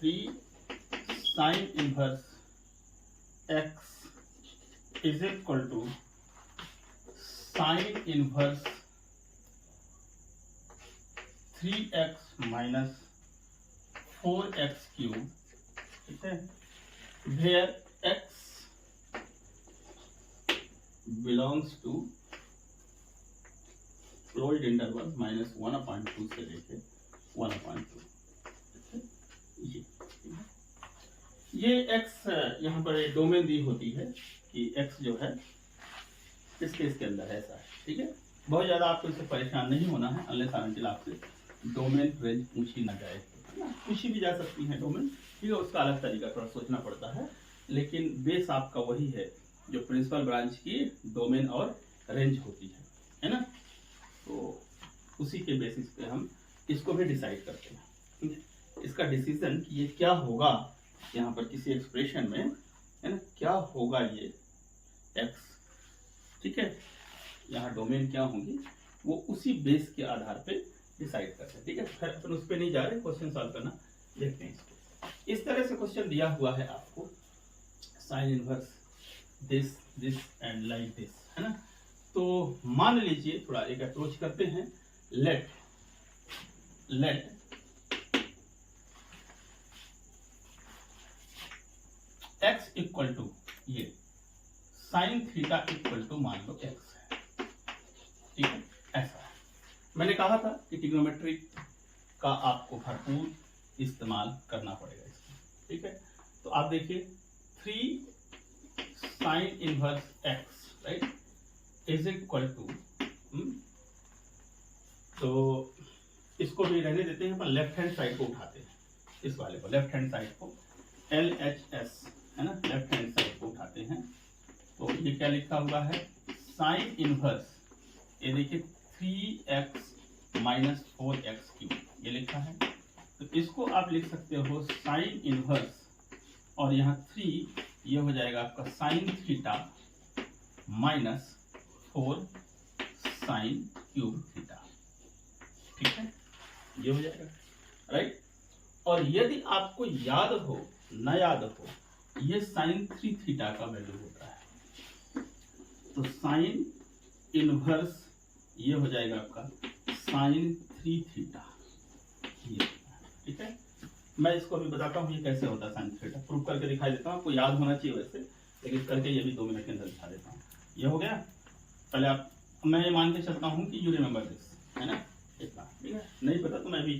3 sine inverse x is equal to sine inverse 3x माइनस 4x क्यूब, ठीक है, where x belongs to closed interval -1/2 से लेके 1/2। ये x यहाँ पर डोमेन दी होती है कि x जो है इस केस के अंदर ऐसा है, ठीक है। बहुत ज्यादा आपको इससे परेशान नहीं होना है, अनलेस अनटिल आपसे डोमेन रेंज पूछी ना जाए, पूछी भी जा सकती है डोमेन, ठीक है, उसका अलग तरीका थोड़ा सोचना पड़ता है, लेकिन बेस आपका वही है जो प्रिंसिपल ब्रांच की डोमेन और रेंज होती है ना। तो उसी के बेसिस पे हम इसको भी डिसाइड करते हैं, ठीक है। इसका डिसीजन कि ये क्या होगा यहाँ पर किसी एक्सप्रेशन में, है ना, क्या होगा ये x, ठीक है, यहाँ डोमेन क्या होंगी वो उसी बेस के आधार पे डिसाइड करते हैं, ठीक है। फिर अपन उस पर नहीं जा रहे, क्वेश्चन सॉल्व करना देखते हैं इसको। इस तरह से क्वेश्चन दिया हुआ है आपको, sine inverse this this and like this, है ना। तो मान लीजिए थोड़ा एक अप्रोच करते हैं, लेट x इक्वल टू ये साइन थीटा इक्वल टू मान लो x है, ठीक है, ऐसा है। मैंने कहा था कि ट्रिग्नोमेट्रिक का आपको भरपूर इस्तेमाल करना पड़ेगा इसमें, ठीक है। तो आप देखिए 3 sine inverse x, right, is equal to, तो इसको भी रहने देते हैं, पर लेफ्ट हैंड साइड को उठाते हैं, इस वाले को, लेफ्ट हैंड साइड को LHS, है ना, लेफ्ट हैंड साइड को उठाते हैं। तो ये क्या लिखा हुआ है, साइन इनवर्स, ये देखिए 3x माइनस 4x क्यूब, ये लिखा है। तो इसको आप लिख सकते हो साइन इनवर्स, और यहाँ 3 ये हो जाएगा आपका sine theta minus 4 sine cube theta, ठीक है, ये हो जाएगा, राइट। और यदि आपको याद हो न याद हो, ये साइन 3 थीटा का वैल्यू होता है, तो साइन इनवर्स ये हो जाएगा आपका साइन 3 थीटा, ये, ठीक है। मैं इसको अभी बताता हूँ ये कैसे होता है साइन थीटा, प्रूफ करके दिखाई देता हूँ, आपको याद होना चाहिए वैसे, लेकिन करके ये भी 2 मिनट के अंदर दिखा देता हूँ। ये हो गया, पहले आप, मैं ये मान के चलता हूँ कि यू रिमेंबर दिस, है ना, इतना, ठीक है। नहीं पता तो मैं भी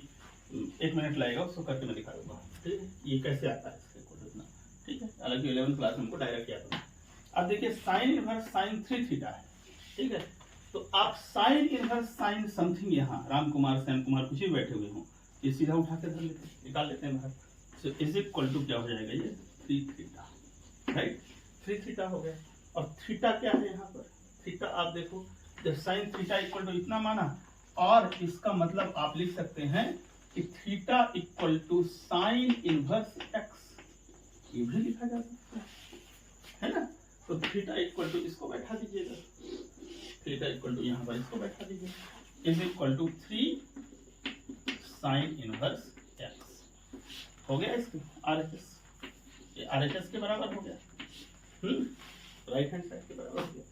1 मिनट लगेगा, उसको करके मैं दिखा दूंगा, ठीक है, ये कैसे आता है इसके को इतना, ठीक है। हालांकि 11th क्लास में हमको डायरेक्ट किया था। अब देखिए साइन इनवर्स साइन 3 थीटा है, ठीक है। तो आप साइन इनवर्स साइन समथिंग, यहाँ राम कुमार श्याम कुमार कुछ भी बैठे हुए हों, ये सीधा उठा के धर लेते हैं, निकाल लेते हैं बाहर। सो इज इक्वल टू क्या हो जाएगा, ये 3 थीटा, राइट, 3 थीटा हो गया। और थीटा क्या है यहाँ पर, थीटा आप देखो, जब साइन थीटा इक्वल टू इतना माना, और इसका मतलब आप लिख सकते हैं कि theta equal to sine inverse x, ये भी लिखा जा सकता है ना। तो थीटा इक्वल टू इसको बैठा दीजिएगा, थीटा इक्वल टू यहाँ पर इसको बैठा दीजिए, is equal to 3 sine inverse x, हो गया इसकी RHS, ये RHS के बराबर हो गया, राइट हैंड साइड के बराबर हो गया।